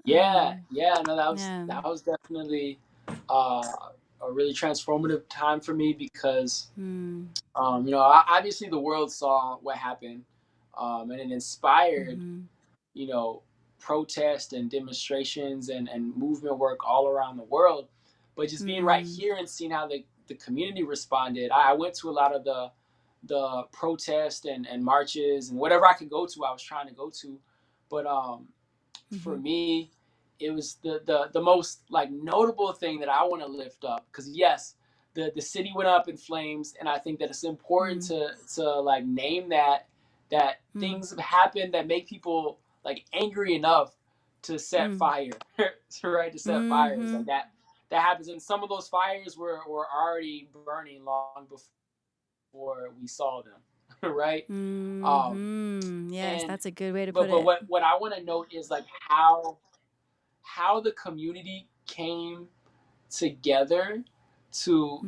No, that was definitely a really transformative time for me because, obviously the world saw what happened, and it inspired, protest and demonstrations and movement work all around the world. But just being right here and seeing how the community responded, I went to a lot of the protest and marches and whatever I could go to, I was trying to go to. But for me, it was the most like notable thing that I want to lift up, because yes, the city went up in flames, and I think that it's important to like name that things have happened that make people like angry enough to set fire, right? To set fires like that happens, and some of those fires were already burning long before we saw them, right? Yes, And that's a good way to put it. but what I want to note is like how the community came together to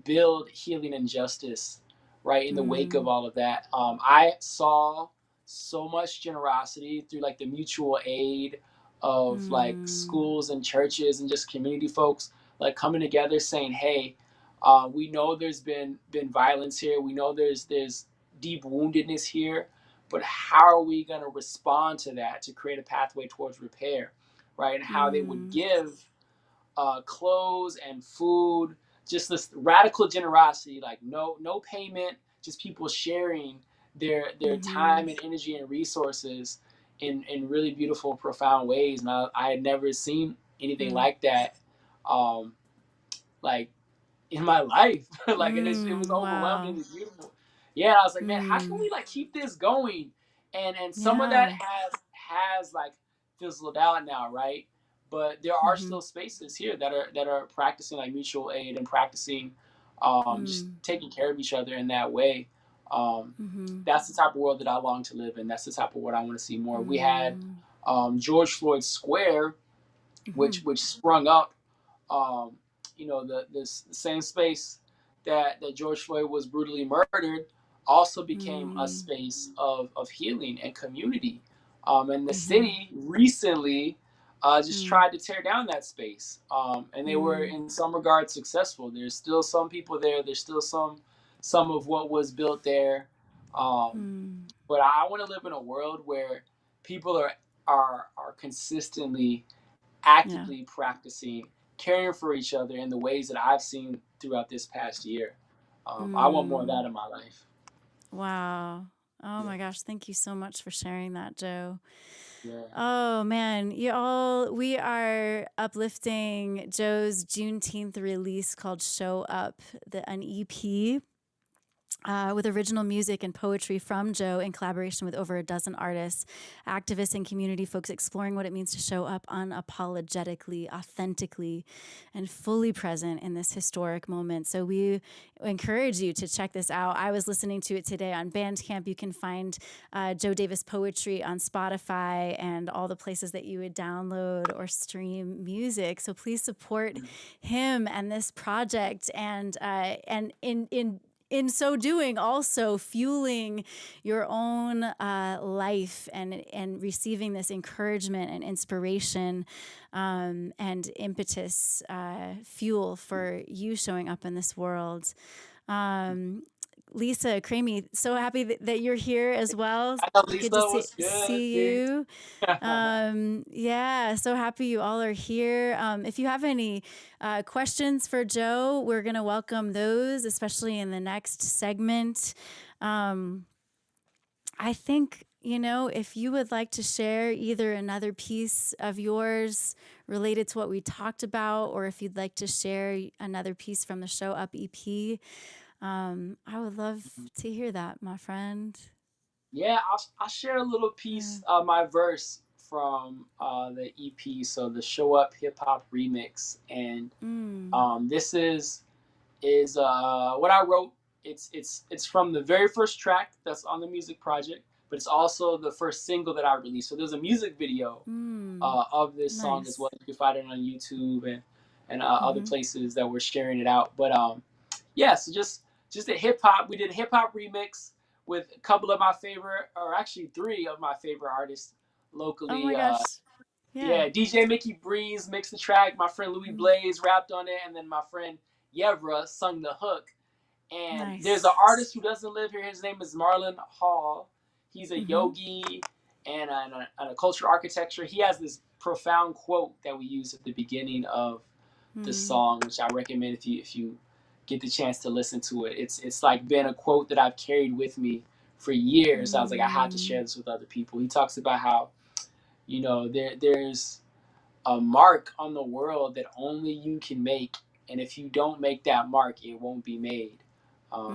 build healing and justice, right, in the wake of all of that. I saw so much generosity through like the mutual aid of like schools and churches and just community folks like coming together saying, hey, we know there's been violence here, we know there's deep woundedness here, but how are we going to respond to that to create a pathway towards repair, right? And how they would give clothes and food, just this radical generosity, like no payment, just people sharing their time and energy and resources in really beautiful, profound ways. And I had never seen anything like that, like in my life. Like, and it was overwhelming. It was beautiful. Yeah, I was like, man, how can we like keep this going? And some of that has like fizzled out now, right? But there are still spaces here that are practicing like mutual aid and practicing just taking care of each other in that way. That's the type of world that I long to live in. That's the type of world I want to see more. We had George Floyd Square, which sprung up, the same space that George Floyd was brutally murdered, also became a space of healing and community. And the city recently just tried to tear down that space. And they were in some regards successful. There's still some people there. There's still some of what was built there. But I want to live in a world where people are consistently actively practicing caring for each other in the ways that I've seen throughout this past year. I want more of that in my life. Wow. Oh my gosh. Thank you so much for sharing that, Joe. Yeah. Oh man, we are uplifting Joe's Juneteeth release called Show Up, an EP. With original music and poetry from Joe in collaboration with over a dozen artists, activists, and community folks exploring what it means to show up unapologetically, authentically, and fully present in this historic moment. So we encourage you to check this out. I was listening to it today on Bandcamp. You can find Joe Davis poetry on Spotify and all the places that you would download or stream music. So please support him and this project, and in so doing, also fueling your own life and receiving this encouragement and inspiration and impetus, fuel for you showing up in this world. Lisa Cramey, so happy that you're here as well. Lisa, good to see you. Yeah, so happy you all are here. If you have any questions for Joe, we're going to welcome those, especially in the next segment. I think, if you would like to share either another piece of yours related to what we talked about, or if you'd like to share another piece from the Show Up EP, I would love to hear that, my friend. Yeah, I'll share a little piece of my verse from the EP, so the Show Up Hip Hop remix, and this is what I wrote. It's from the very first track that's on the music project, but it's also the first single that I released. So there's a music video of this song as Nice. well. You can find it on YouTube and other places that we're sharing it out. But yeah, so just a hip hop. We did a hip hop remix with a couple of my favorite, or actually three of my favorite artists Oh locally. my gosh. Yeah. Yeah, DJ Mickey Breeze mixed the track. My friend Louis Blaze rapped on it, and then my friend Yevra sung the hook. And there's an Nice. artist who doesn't live here. His name is Marlon Hall. He's a Mm-hmm. yogi and a cultural architecture. He has this profound quote that we use at the beginning of the song, which I recommend if you get the chance to listen to it. It's like been a quote that I've carried with me for years. I was like, I had to share this with other people. He talks about how, there's a mark on the world that only you can make, and if you don't make that mark, it won't be made. I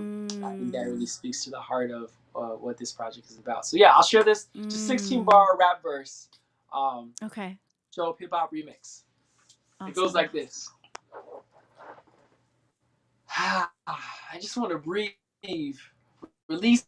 think that really speaks to the heart of what this project is about. So yeah, I'll share this just 16 bar rap verse. Okay. Show Hip Hop remix. Awesome. It goes like this. I just want to breathe, release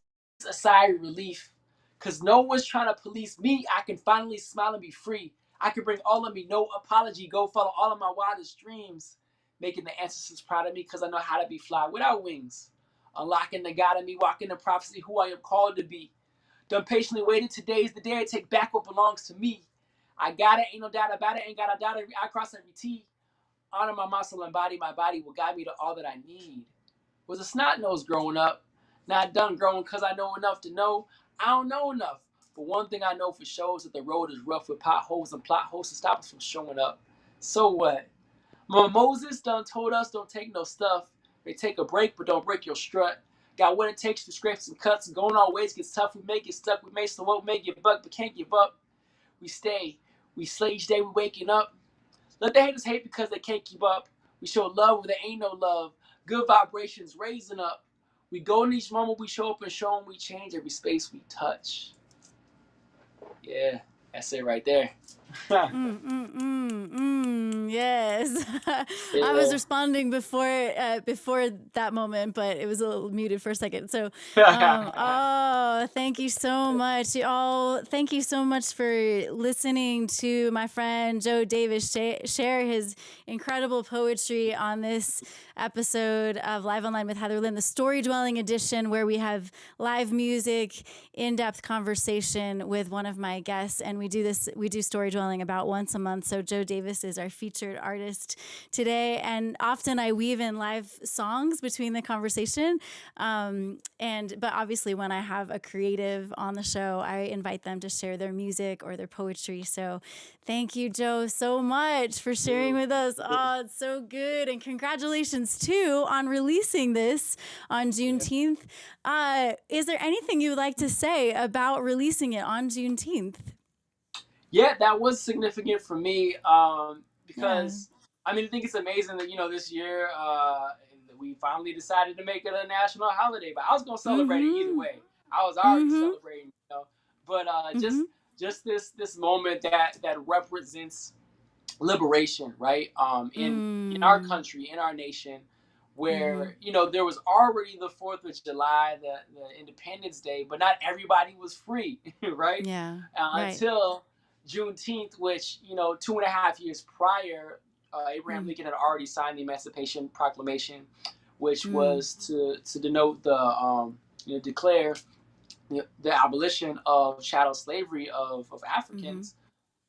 a sigh of relief, cause no one's trying to police me. I can finally smile and be free. I can bring all of me, no apology, go follow all of my wildest dreams, making the ancestors proud of me, cause I know how to be fly without wings, unlocking the God in me, walking the prophecy, who I am called to be. Done patiently waited, today is the day I take back what belongs to me. I got it, ain't no doubt about it, ain't got a doubt, I cross every T. Honor my muscle and body, my body will guide me to all that I need. Was a snot nose growing up. Not done growing because I know enough to know I don't know enough. But one thing I know for sure is that the road is rough with potholes and plot holes to stop us from showing up. So what? Moses done told us don't take no stuff. They take a break, but don't break your strut. Got what it takes to scrape some cuts. Going our ways gets tough. We may get stuck. We may slow up, may get bucked, but can't give up. We stay. We slay each day we waking up. Let the haters hate because they can't keep up. We show love where there ain't no love. Good vibrations raising up. We go in each moment, we show up and show them we change every space we touch. Yeah, that's it right there. Yes. I was responding before that moment, but it was a little muted for a second. So, oh, thank you so much. Oh, thank you so much for listening to my friend Joe Davis share his incredible poetry on this episode of Live Online with Heatherlyn, the Storydwelling edition, where we have live music, in-depth conversation with one of my guests, and we do Storydwelling about once a month. So Joe Davis is our featured artist today, and often I weave in live songs between the conversation. But obviously, when I have a creative on the show, I invite them to share their music or their poetry. So thank you, Joe, so much for sharing with us. Oh, it's so good. And congratulations, too, on releasing this on Juneteenth. Is there anything you would like to say about releasing it on Juneteenth? Yeah, that was significant for me because, I think it's amazing that, this year we finally decided to make it a national holiday. But I was going to celebrate it either way. I was already celebrating, But just this moment that represents liberation, right? In our country, in our nation, where there was already the 4th of July, the Independence Day, but not everybody was free, right? Yeah. Until Juneteenth, which 2.5 years prior, Abraham Lincoln had already signed the Emancipation Proclamation, which was to denote declare the abolition of chattel slavery of Africans.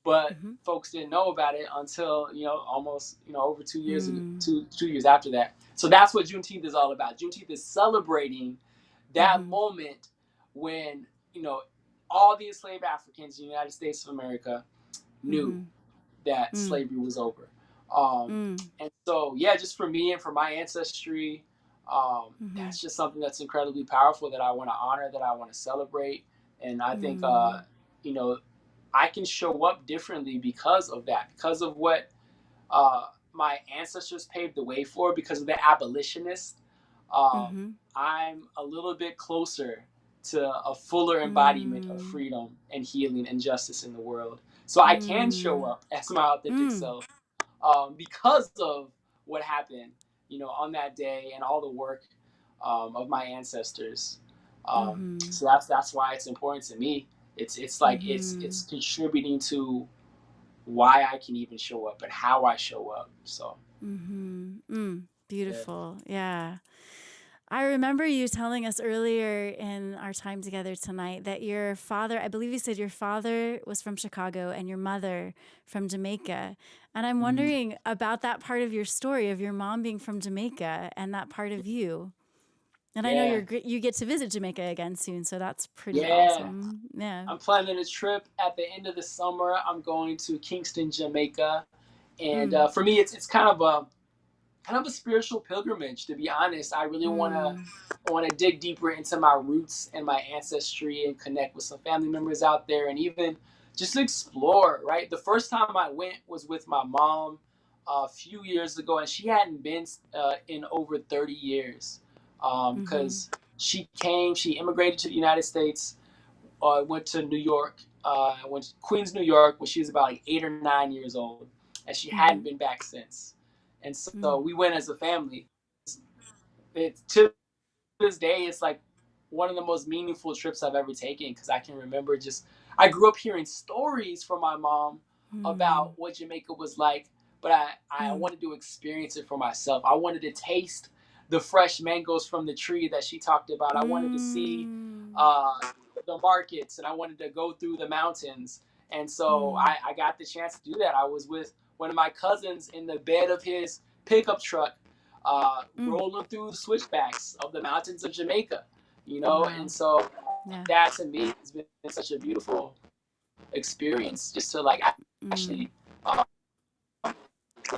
But folks didn't know about it until almost over 2 years two years after that. So that's what Juneteenth is all about. Juneteenth is celebrating that moment when all the enslaved Africans in the United States of America knew that slavery was over. And so just for me and for my ancestry, that's just something that's incredibly powerful that I want to honor, that I want to celebrate. And I think I can show up differently because of that, because of what my ancestors paved the way for, because of the abolitionists. I'm a little bit closer to a fuller embodiment of freedom and healing and justice in the world. So I can show up as my authentic self because of what happened, on that day and all the work of my ancestors. So that's why it's important to me. It's like it's contributing to why I can even show up and how I show up. So beautiful. Yeah. I remember you telling us earlier in our time together tonight that your father, I believe you said your father was from Chicago and your mother from Jamaica. And I'm wondering about that part of your story of your mom being from Jamaica and that part of you. And I know you get to visit Jamaica again soon, so that's pretty awesome. Yeah. I'm planning a trip at the end of the summer. I'm going to Kingston, Jamaica. And for me, it's kind of a spiritual pilgrimage, to be honest. I really want to dig deeper into my roots and my ancestry and connect with some family members out there and even just explore, right? The first time I went was with my mom a few years ago, and she hadn't been in over 30 years because she immigrated to the United States, went to New York, went to Queens, New York when she was about like 8 or 9 years old, and she hadn't been back since. And so we went as a family. To this day, it's like one of the most meaningful trips I've ever taken because I can remember I grew up hearing stories from my mom about what Jamaica was like, but I wanted to experience it for myself. I wanted to taste the fresh mangoes from the tree that she talked about. I wanted to see the markets, and I wanted to go through the mountains. And so I got the chance to do that. I was with one of my cousins in the bed of his pickup truck, rolling through the switchbacks of the mountains of Jamaica, and so that to me has been such a beautiful experience, just to like actually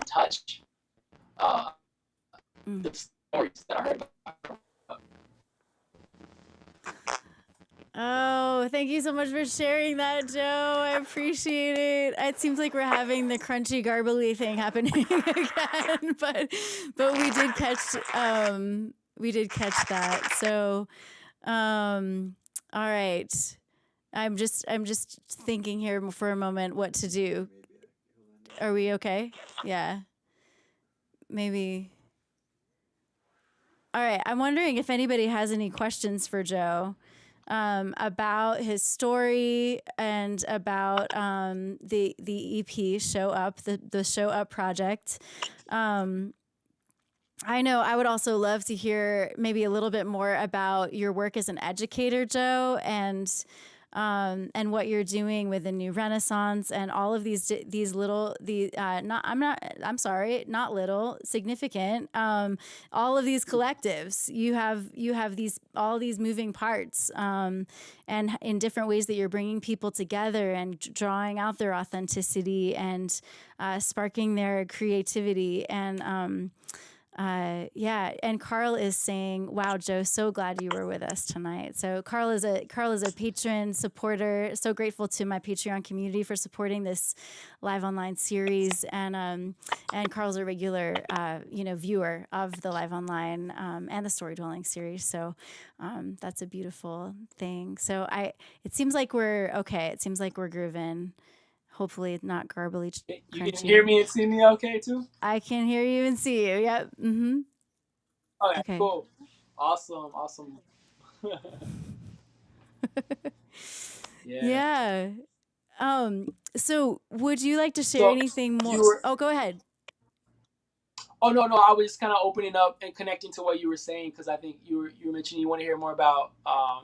touch the stories that I heard about. Oh, thank you so much for sharing that, Joe. I appreciate it. It seems like we're having the crunchy garbly thing happening again, but we did catch that. So, all right. I'm just thinking here for a moment what to do. Are we okay? Yeah. Maybe. All right. I'm wondering if anybody has any questions for Joe about his story and about the EP Show Up, the Show Up project. I know I would also love to hear maybe a little bit more about your work as an educator, Joe, and what you're doing with the New Renaissance and all of these significant, all of these collectives. You have all these moving parts, and in different ways that you're bringing people together and drawing out their authenticity and sparking their creativity and. And Carl is saying, "Wow, Joe, so glad you were with us tonight." So Carl is a patron supporter. So grateful to my Patreon community for supporting this live online series, and Carl's a regular viewer of the live online and the Storydwelling series. So that's a beautiful thing. So it seems like we're okay. It seems like we're grooving. Hopefully not garbly. You can hear me and see me okay too? I can hear you and see you. Yep. Mm-hmm. Okay. Cool. Awesome. Yeah. So would you like to share anything more? Go ahead. Oh, no. I was kind of opening up and connecting to what you were saying because I think you were mentioning you want to hear more about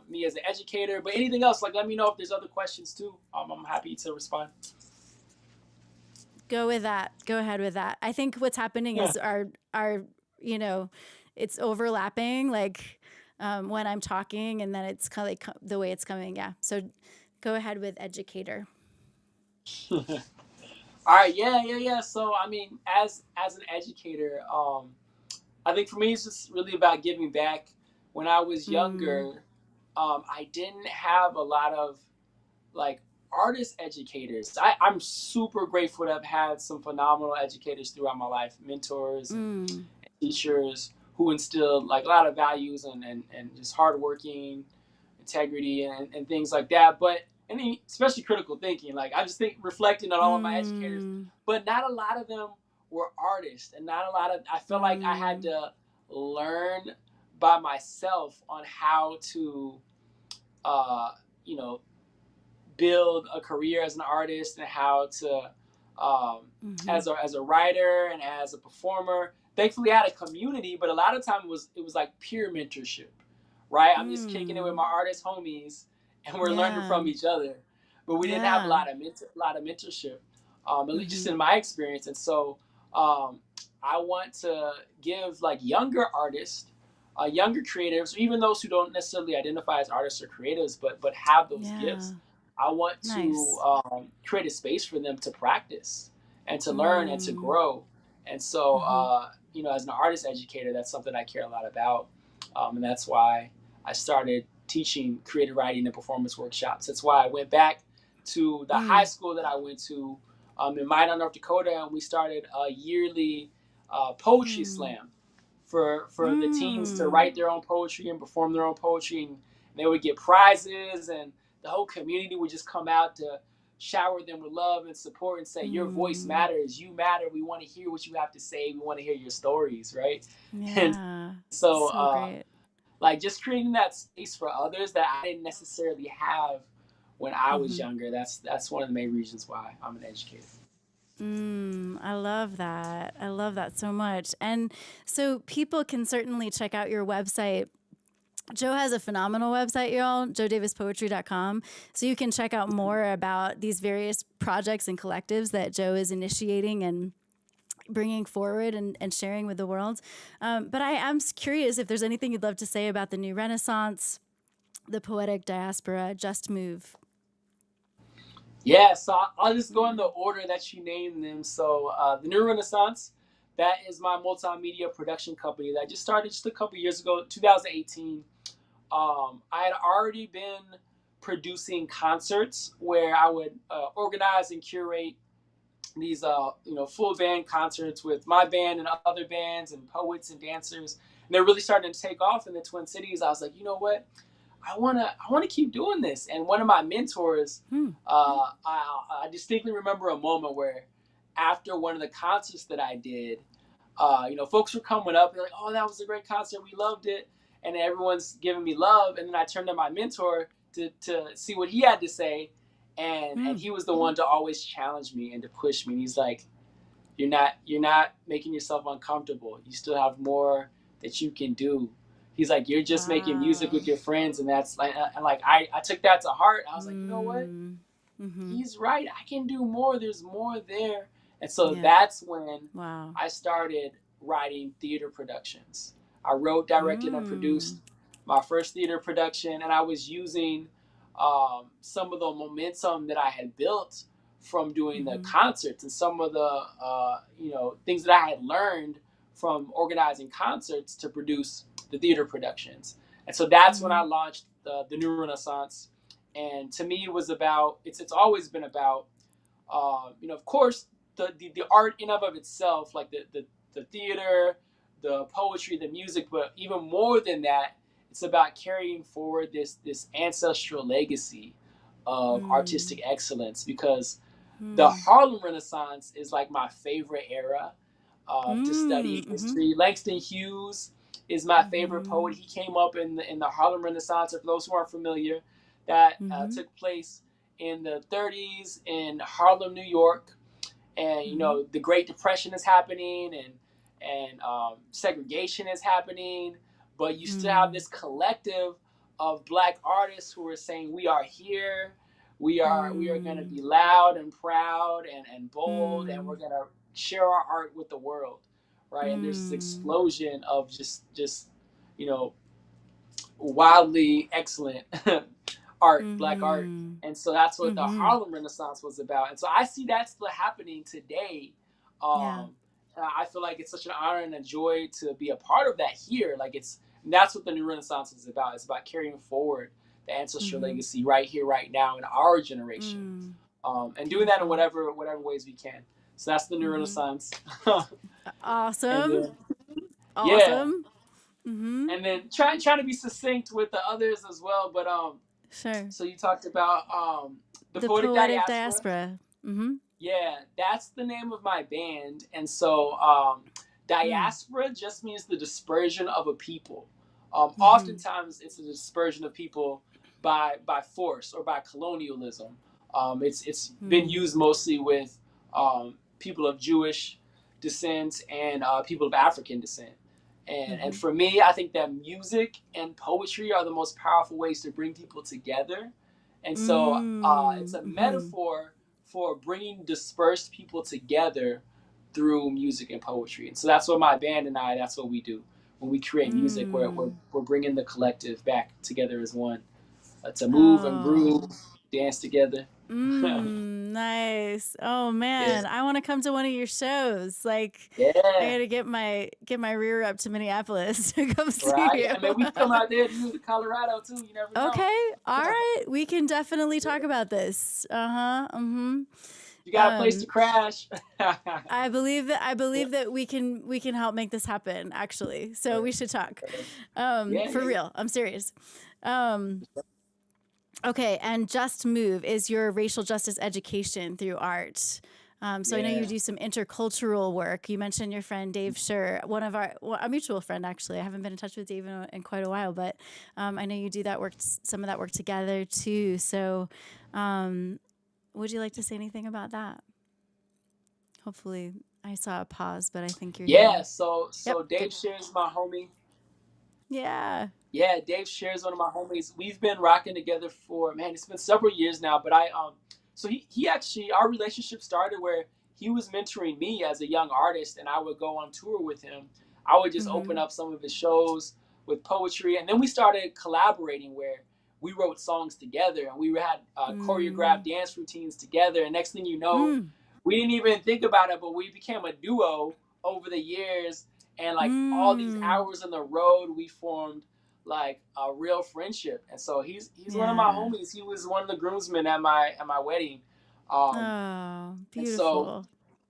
me as an educator. But anything else, like let me know if there's other questions too. I'm happy to respond. Go with that. Go ahead with that. I think what's happening is our it's overlapping, like when I'm talking, and then it's kind of like the way it's coming. Yeah. So go ahead with educator. All right. Yeah. So I mean, as an educator, I think for me it's just really about giving back. When I was younger, I didn't have a lot of like artist educators. I'm super grateful to have had some phenomenal educators throughout my life, mentors and teachers who instilled like a lot of values and just hardworking, integrity and things like that. But and especially critical thinking. Like I just think reflecting on all of my educators, but not a lot of them were artists, and not a lot of. I felt like I had to learn by myself on how to, you know, build a career as an artist and how to, as a writer and as a performer. Thankfully, I had a community, but a lot of time it was like peer mentorship, right? I'm just kicking it with my artist homies, and we're learning from each other. But we didn't have a lot of mentorship, at least just in my experience. And so I want to give like younger artists, younger creatives, or even those who don't necessarily identify as artists or creatives, but have those gifts. I want to create a space for them to practice and to learn and to grow. And so, you know, as an artist educator, that's something I care a lot about. And that's why I started teaching creative writing and performance workshops. That's why I went back to the high school that I went to in Minot, North Dakota, and we started a yearly poetry slam for the teens to write their own poetry and perform their own poetry. And they would get prizes, and the whole community would just come out to shower them with love and support and say, your voice matters, you matter, we want to hear what you have to say, we want to hear your stories, right? And so like just creating that space for others that I didn't necessarily have when I was younger. That's one of the main reasons why I'm an educator. I love that. I love that so much. And so people can certainly check out your website. Joe has a phenomenal website, y'all, joedavispoetry.com. So you can check out more about these various projects and collectives that Joe is initiating and bringing forward and sharing with the world. But I am curious if there's anything you'd love to say about the New Renaissance, the Poetic Diaspora, JUSTmove. Yeah, so I'll just go in the order that you named them. So the New Renaissance, that is my multimedia production company that I just started just a couple years ago, 2018. I had already been producing concerts where I would organize and curate these full band concerts with my band and other bands and poets and dancers. And they're really starting to take off in the Twin Cities. I was like, you know what? I wanna keep doing this. And one of my mentors, I distinctly remember a moment where after one of the concerts that I did, folks were coming up. They're like, "Oh, that was a great concert. We loved it." And everyone's giving me love. And then I turned to my mentor to see what he had to say. And he was the one to always challenge me and to push me. And he's like, you're not making yourself uncomfortable. You still have more that you can do. He's like, you're just making music with your friends. And that's like, I took that to heart. I was like, you know what? He's right. I can do more. There's more there. And so that's when I started writing theater productions. I wrote, directed, and produced my first theater production. And I was using some of the momentum that I had built from doing the concerts and some of the things that I had learned from organizing concerts to produce the theater productions. And so that's when I launched the New Renaissance. And to me, it was about, it's always been about, of course, the art in of itself, like the theater, the poetry, the music, but even more than that, it's about carrying forward this ancestral legacy of artistic excellence, because the Harlem Renaissance is like my favorite era to study history. Langston Hughes is my favorite poet. He came up in the Harlem Renaissance. For those who aren't familiar, that took place in the 30s in Harlem, New York, and the Great Depression is happening, and segregation is happening, but you still have this collective of Black artists who are saying, we are here, we are going to be loud and proud and bold, and we're going to share our art with the world, right? And there's this explosion of just wildly excellent art, Black art. And so that's what the Harlem Renaissance was about. And so I see that still happening today. I feel like it's such an honor and a joy to be a part of that here. That's what the New Renaissance is about. It's about carrying forward the ancestral legacy right here, right now in our generation, and doing that in whatever ways we can. So that's the New Renaissance. Awesome. Awesome. And then trying to be succinct with the others as well. But sure. So you talked about the Poetic Poetic Diaspora. Diaspora. Yeah, that's the name of my band. And so diaspora just means the dispersion of a people. Oftentimes it's a dispersion of people by force or by colonialism. It's been used mostly with people of Jewish descent and people of African descent. And for me, I think that music and poetry are the most powerful ways to bring people together. And so it's a metaphor for bringing dispersed people together through music and poetry. And so that's what my band and I, that's what we do. When we create music, we're bringing the collective back together as one, to move and groove, dance together. Nice. Oh man, I want to come to one of your shows. Like, yeah, I got to get my rear up to Minneapolis to come see you. I mean, we come out there to use the Colorado too. You never know. Okay, all right. We can definitely talk about this. You got a place to crash. I believe that we can help make this happen. Actually, so we should talk. For real, I'm serious. Okay, and JUSTmove is your racial justice education through art. So I know you do some intercultural work. You mentioned your friend Dave Scher, a mutual friend actually. I haven't been in touch with Dave in quite a while, but I know you do that work, some of that work together too. So would you like to say anything about that? Hopefully, I saw a pause, but I think you're good. So Dave Scher is my homie. Yeah, Dave Scher is one of my homies. We've been rocking together for, man, it's been several years now. But so he actually, our relationship started where he was mentoring me as a young artist, and I would go on tour with him. I would just open up some of his shows with poetry, and then we started collaborating where we wrote songs together, and we had choreographed dance routines together. And next thing you know, we didn't even think about it, but we became a duo over the years. And like all these hours on the road, we formed like a real friendship. And so he's one of my homies. He was one of the groomsmen at my wedding. Beautiful. And so,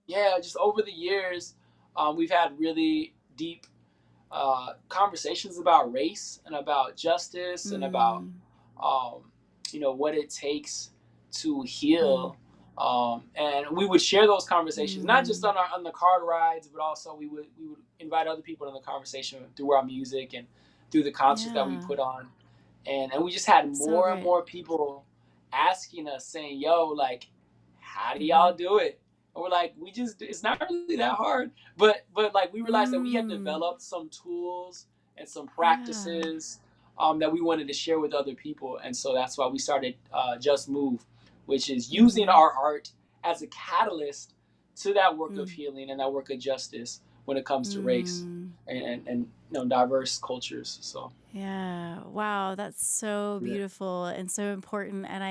just over the years, we've had really deep conversations about race and about justice and about what it takes to heal. And we would share those conversations, not just on the car rides, but also we would invite other people in the conversation through our music and through the concerts that we put on. And we just had more and more people asking us, saying, yo, like, how do y'all do it? And we're like, it's not really that hard. But like we realized that we had developed some tools and some practices that we wanted to share with other people. And so that's why we started JUSTmove, which is using our art as a catalyst to that work of healing and that work of justice when it comes to race and diverse cultures. So wow, that's so beautiful and so important. And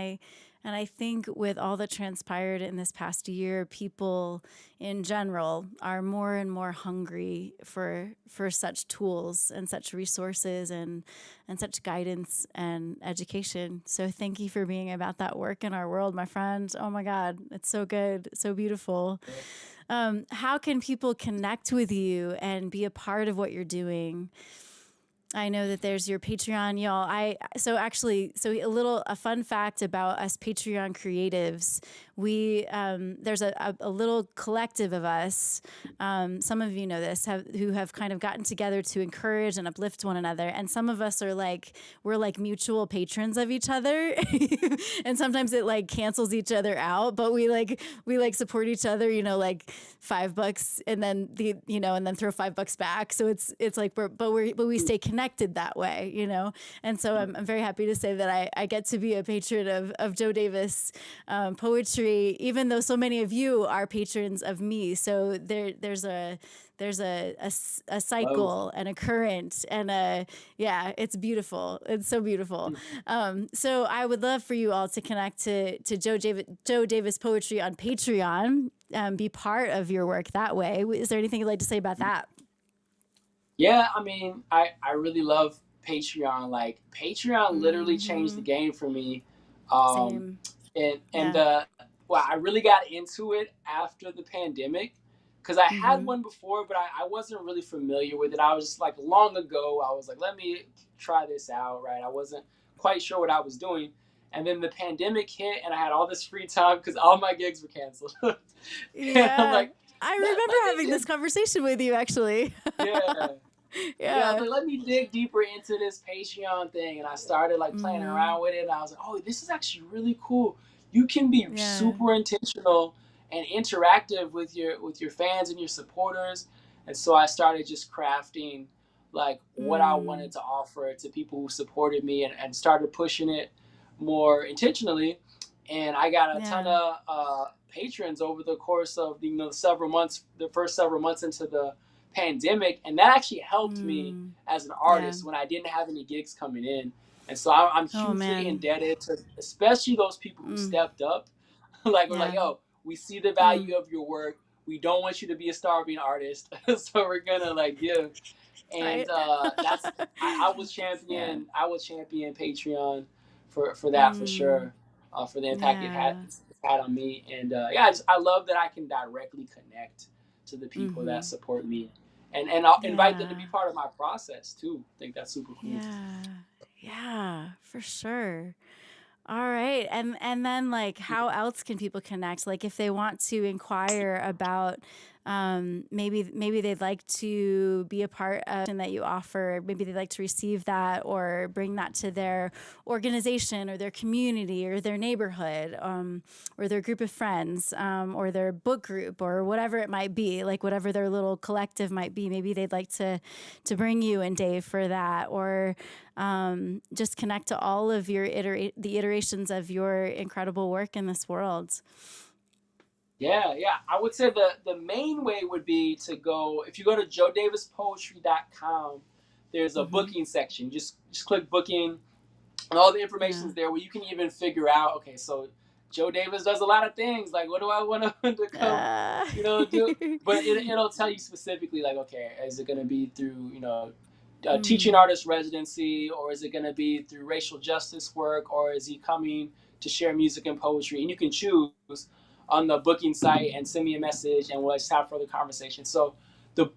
I think with all that transpired in this past year, people in general are more and more hungry for such tools and such resources and such guidance and education. So thank you for being about that work in our world, my friend. Oh my God, it's so good, so beautiful. How can people connect with you and be a part of what you're doing? I know that there's your Patreon, y'all. A fun fact about us Patreon creatives. There's a little collective of us. Some of you know this, who have kind of gotten together to encourage and uplift one another. And some of us we're like mutual patrons of each other. And sometimes it like cancels each other out, but we support each other, like $5 and then and then throw $5 back. So it's like we stay connected that way, And so I'm very happy to say that I get to be a patron of Joe Davis poetry, even though so many of you are patrons of me. So there's a cycle and a current and it's beautiful. It's so beautiful. So I would love for you all to connect to Joe Davis Poetry on Patreon, be part of your work that way. Is there anything you'd like to say about that? Yeah, I mean, I really love Patreon. Like Patreon literally changed the game for me. Same. I really got into it after the pandemic because I had one before, but I wasn't really familiar with it. I was just like, long ago, I was like, let me try this out, right? I wasn't quite sure what I was doing. And then the pandemic hit, and I had all this free time because all my gigs were canceled. And I'm like, I remember having this conversation with you, actually. Yeah. I was like, let me dig deeper into this Patreon thing. And I started like playing around with it. And I was like, oh, this is actually really cool. You can be super intentional and interactive with your fans and your supporters. And so I started just crafting like what I wanted to offer to people who supported me, and started pushing it more intentionally. And I got a ton of patrons over the course of the first several months into the pandemic, and that actually helped me as an artist when I didn't have any gigs coming in. And so I'm hugely indebted to especially those people who stepped up. Like, we're like, yo, we see the value of your work. We don't want you to be a starving artist, so we're gonna like give. And that's I will champion Patreon for that for sure, for the impact it's had on me. And I love that I can directly connect to the people that support me, and I'll invite them to be part of my process too. I think that's super cool. Yeah, for sure. All right. And then like, how else can people connect? Like, if they want to inquire about maybe they'd like to be a part of something that you offer, maybe they'd like to receive that or bring that to their organization or their community or their neighborhood, or their group of friends, or their book group or whatever it might be, like whatever their little collective might be. Maybe they'd like to bring you and Dave for that, or just connect to all of your the iterations of your incredible work in this world. Yeah. I would say the main way would be to go, if you go to joedavispoetry.com, there's a booking section. Just click booking, and all the information's there, where you can even figure out, okay, so Joe Davis does a lot of things. Like, what do I want to come, do? But it'll tell you specifically, like, okay, is it going to be through, teaching artist residency, or is it going to be through racial justice work, or is he coming to share music and poetry? And you can choose on the booking site and send me a message, and we'll just have further conversation. So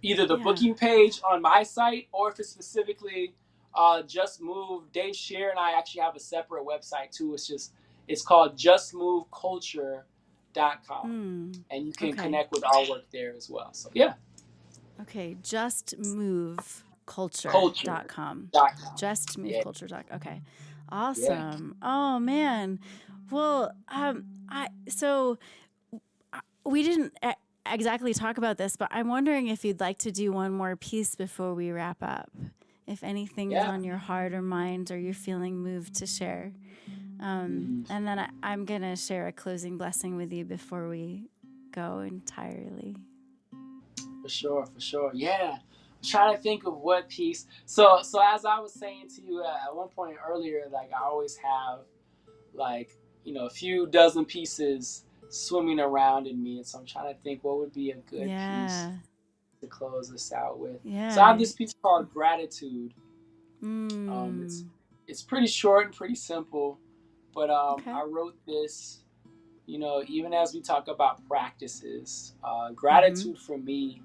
either the booking page on my site, or if it's specifically JUSTmove, Dave Shear and I actually have a separate website too. It's called JUSTmoveculture.com, and you can connect with our work there as well. So yeah. Okay, JUSTmoveculture.com. JUSTmoveculture.com. Okay, awesome. Oh man, well, we didn't exactly talk about this, but I'm wondering if you'd like to do one more piece before we wrap up. If anything's on your heart or mind, or you're feeling moved to share. And then I'm going to share a closing blessing with you before we go entirely. For sure. Yeah. I'm trying to think of what piece. So as I was saying to you at one point earlier, like, I always have like, a few dozen pieces swimming around in me. And so I'm trying to think what would be a good piece to close this out with. So I have this piece called Gratitude. It's pretty short and pretty simple, but I wrote this, even as we talk about practices, gratitude for me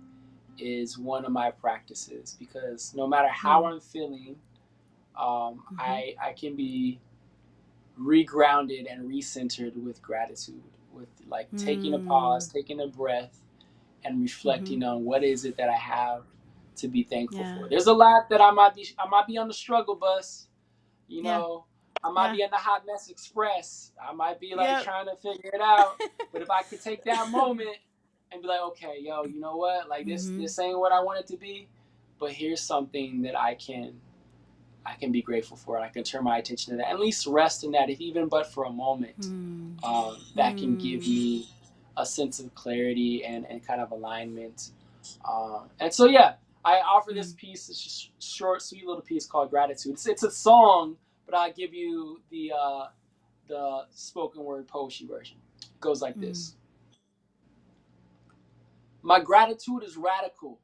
is one of my practices, because no matter how I'm feeling, I can be regrounded and recentered with gratitude, with like taking a pause, taking a breath, and reflecting on what is it that I have to be thankful for. There's a lot that I might be on the struggle bus, I might be in the hot mess express. I might be like trying to figure it out. But if I could take that moment and be like, okay, yo, you know what? Like, this ain't what I want it to be, but here's something that I can be grateful for. I can turn my attention to that, at least rest in that, if even but for a moment. That can give me a sense of clarity and kind of alignment. And so, I offer this piece. It's just short, sweet little piece called Gratitude. It's a song, but I'll give you the spoken word poetry version. It goes like this. My gratitude is radical,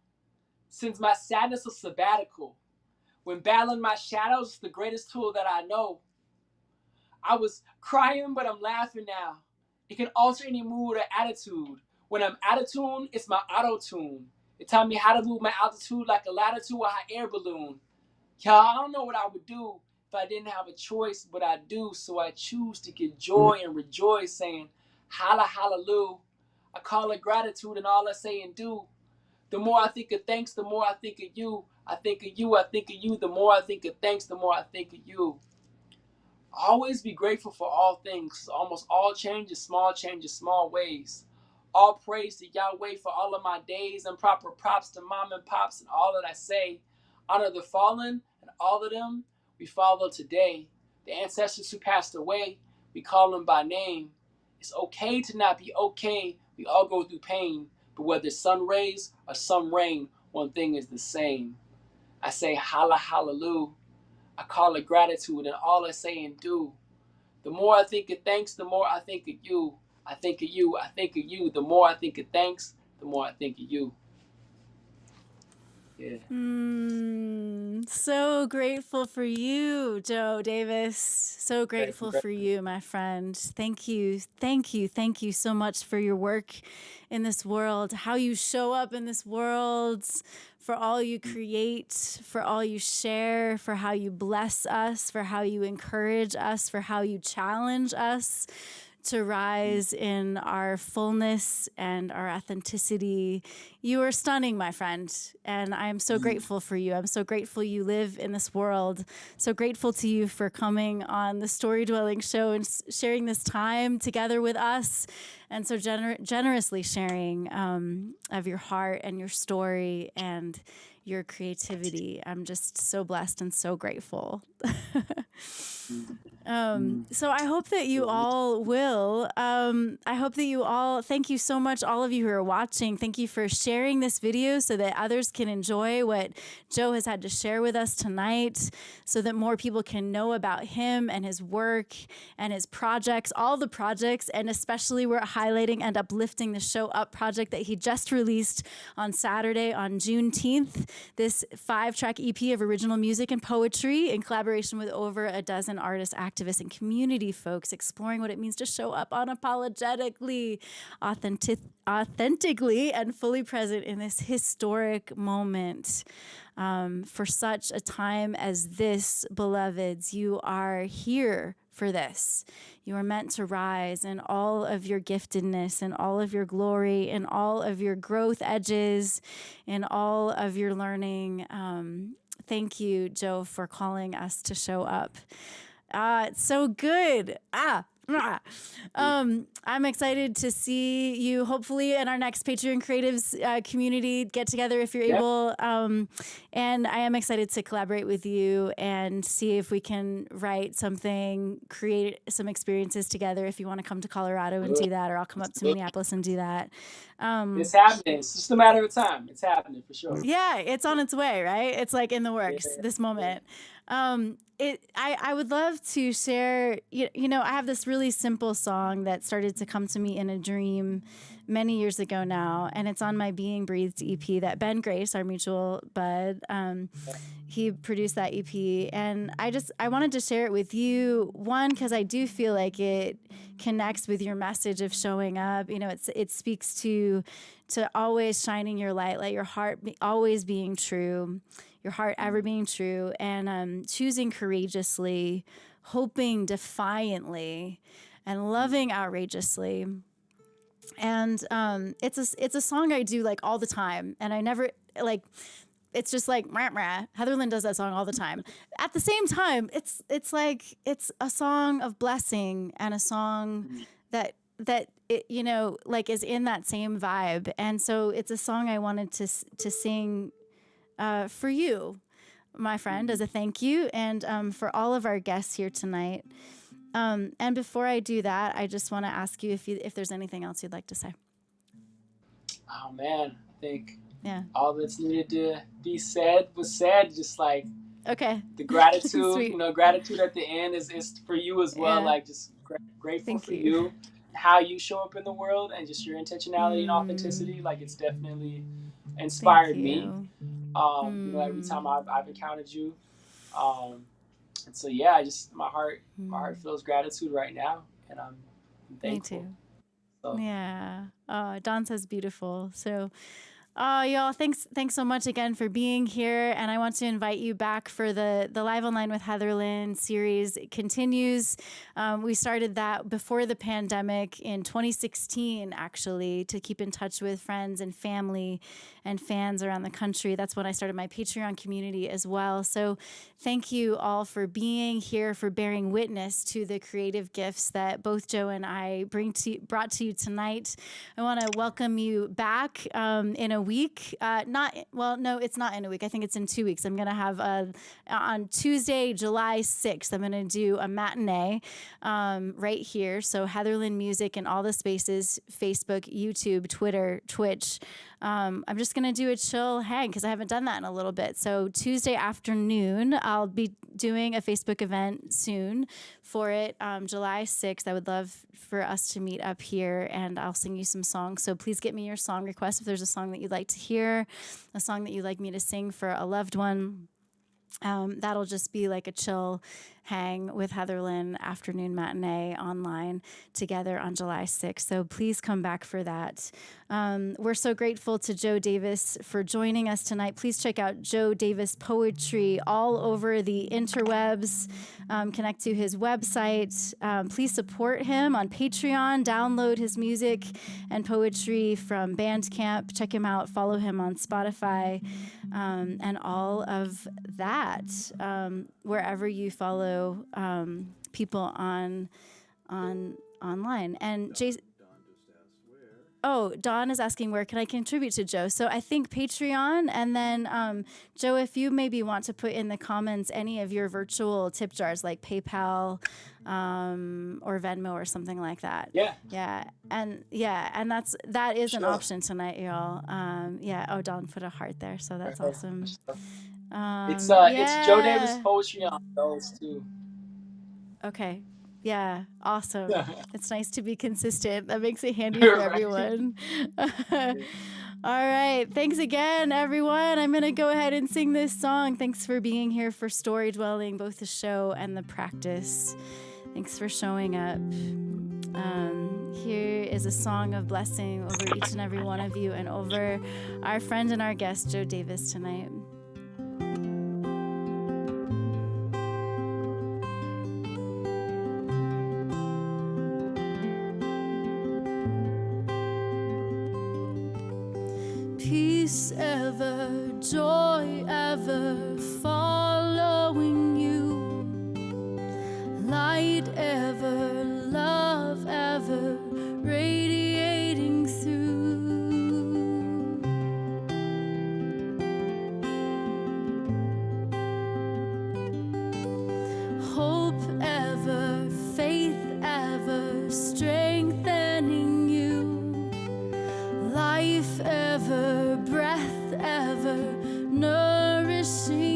since my sadness is sabbatical. When battling my shadows, it's the greatest tool that I know. I was crying, but I'm laughing now. It can alter any mood or attitude. When I'm out of tune, it's my auto tune. It taught me how to move my altitude like a latitude or hot air balloon. Y'all, I don't know what I would do if I didn't have a choice, but I do. So I choose to get joy and rejoice, saying, holla, hallelujah. I call it gratitude and all I say and do. The more I think of thanks, the more I think of you. I think of you, I think of you. The more I think of thanks, the more I think of you. Always be grateful for all things. Almost all changes, small ways. All praise to Yahweh for all of my days, and proper props to mom and pops and all that I say. Honor the fallen and all of them we follow today. The ancestors who passed away, we call them by name. It's okay to not be okay. We all go through pain, but whether sun rays or some rain, one thing is the same. I say holla hallelujah. I call it gratitude and all I say and do. The more I think of thanks, the more I think of you. I think of you, I think of you. The more I think of thanks, the more I think of you. Yeah. So grateful for you, Joe Davis. So grateful for you, my friend. Thank you. Thank you. Thank you so much for your work in this world, how you show up in this world, for all you create, for all you share, for how you bless us, for how you encourage us, for how you challenge us to rise in our fullness and our authenticity. You are stunning, my friend, and I am so grateful for you. I'm so grateful you live in this world. So grateful to you for coming on the Storydwelling show and sharing this time together with us, and so generously sharing of your heart and your story and your creativity. I'm just so blessed and so grateful. So I hope that you all will. I hope that you all, thank you so much, all of you who are watching. Thank you for sharing this video so that others can enjoy what Joe has had to share with us tonight, so that more people can know about him and his work and his projects, all the projects, and especially we're highlighting and uplifting the Show Up project that he just released on Saturday on Juneteeth. This 5-track EP of original music and poetry in collaboration with over a dozen artists, activists, and community folks, exploring what it means to show up unapologetically, authentically, and fully present in this historic moment. For such a time as this, beloveds, you are here for this. You are meant to rise in all of your giftedness and all of your glory and all of your growth edges and all of your learning. Thank you, Joe, for calling us to show up. It's so good. I'm excited to see you hopefully in our next Patreon Creatives community get together if you're able. And I am excited to collaborate with you and see if we can write something, create some experiences together if you want to come to Colorado and do that, or I'll come up to Minneapolis and do that. It's happening. It's just a matter of time. It's happening for sure. Yeah, it's on its way, right? It's like in the works this moment. I would love to share, you know, I have this really simple song that started to come to me in a dream many years ago now, and it's on my Being Breathed EP that Ben Grace, our mutual bud, he produced that EP, and I wanted to share it with you, one, because I do feel like it connects with your message of showing up. You know, it speaks to always shining your light, let your heart always being true, your heart ever being true, and choosing courageously, hoping defiantly, and loving outrageously. And it's a song I do like all the time, and I never like. It's just like rah, rah. Heatherlyn does that song all the time. At the same time, it's like it's a song of blessing and a song that it, you know, like is in that same vibe. And so it's a song I wanted to sing for you, my friend, as a thank you, and for all of our guests here tonight. And before I do that, I just want to ask you if there's anything else you'd like to say. Oh man, I think all that's needed to be said was said. Just like the gratitude, you know, gratitude at the end is for you as well. Like just grateful for you, how you show up in the world, and just your intentionality and authenticity. Like it's definitely inspired me. You know, every time I've encountered you, and so yeah, I just my heart feels gratitude right now, and I'm thankful. Me too. So. Yeah. Oh, Don says beautiful. So, oh, y'all, thanks so much again for being here. And I want to invite you back for the Live Online with Heatherlyn series. It continues. We started that before the pandemic in 2016, actually, to keep in touch with friends and family and fans around the country. That's when I started my Patreon community as well. So thank you all for being here, for bearing witness to the creative gifts that both Joe and I brought to you tonight. I want to welcome you back in a week. It's not in a week. I think it's in 2 weeks. I'm going to have on Tuesday, July 6th, I'm going to do a matinee right here. So Heatherlyn Music in all the spaces, Facebook, YouTube, Twitter, Twitch. I'm just going to do a chill hang because I haven't done that in a little bit. So Tuesday afternoon, I'll be doing a Facebook event soon for it, July 6th. I would love for us to meet up here, and I'll sing you some songs. So please get me your song requests if there's a song that you'd like to hear, a song that you'd like me to sing for a loved one. That'll just be like a chill hang with Heatherlyn afternoon matinee online together on July 6th. So please come back for that. We're so grateful to Joe Davis for joining us tonight. Please check out Joe Davis poetry all over the interwebs. Connect to his website. Please support him on Patreon. Download his music and poetry from Bandcamp. Check him out. Follow him on Spotify. And all of that, wherever you follow people online. And Jason. Oh, Dawn is asking, where can I contribute to Joe? So I think Patreon, and then Joe, if you maybe want to put in the comments any of your virtual tip jars, like PayPal or Venmo or something like that. Yeah. And that is an option tonight, y'all. Oh, Dawn put a heart there, so that's awesome. It's Joe Davis poetry on those too. Okay. Yeah, awesome. It's nice to be consistent. That makes it handy for everyone. All right. Thanks again, everyone. I'm going to go ahead and sing this song. Thanks for being here for Storydwelling, both the show and the practice. Thanks for showing up. Here is a song of blessing over each and every one of you and over our friend and our guest, Joe Davis, tonight. Peace ever, joy ever following you, light ever, love ever radiating through. Hope ever, faith ever strengthening you, life ever, breath ever nourishing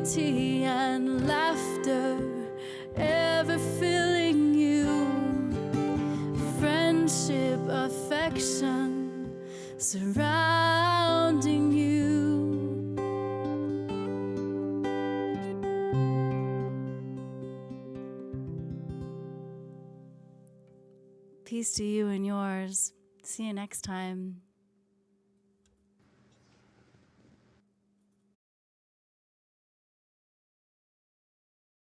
beauty and laughter ever filling you, friendship, affection surrounding you. Peace to you and yours. See you next time.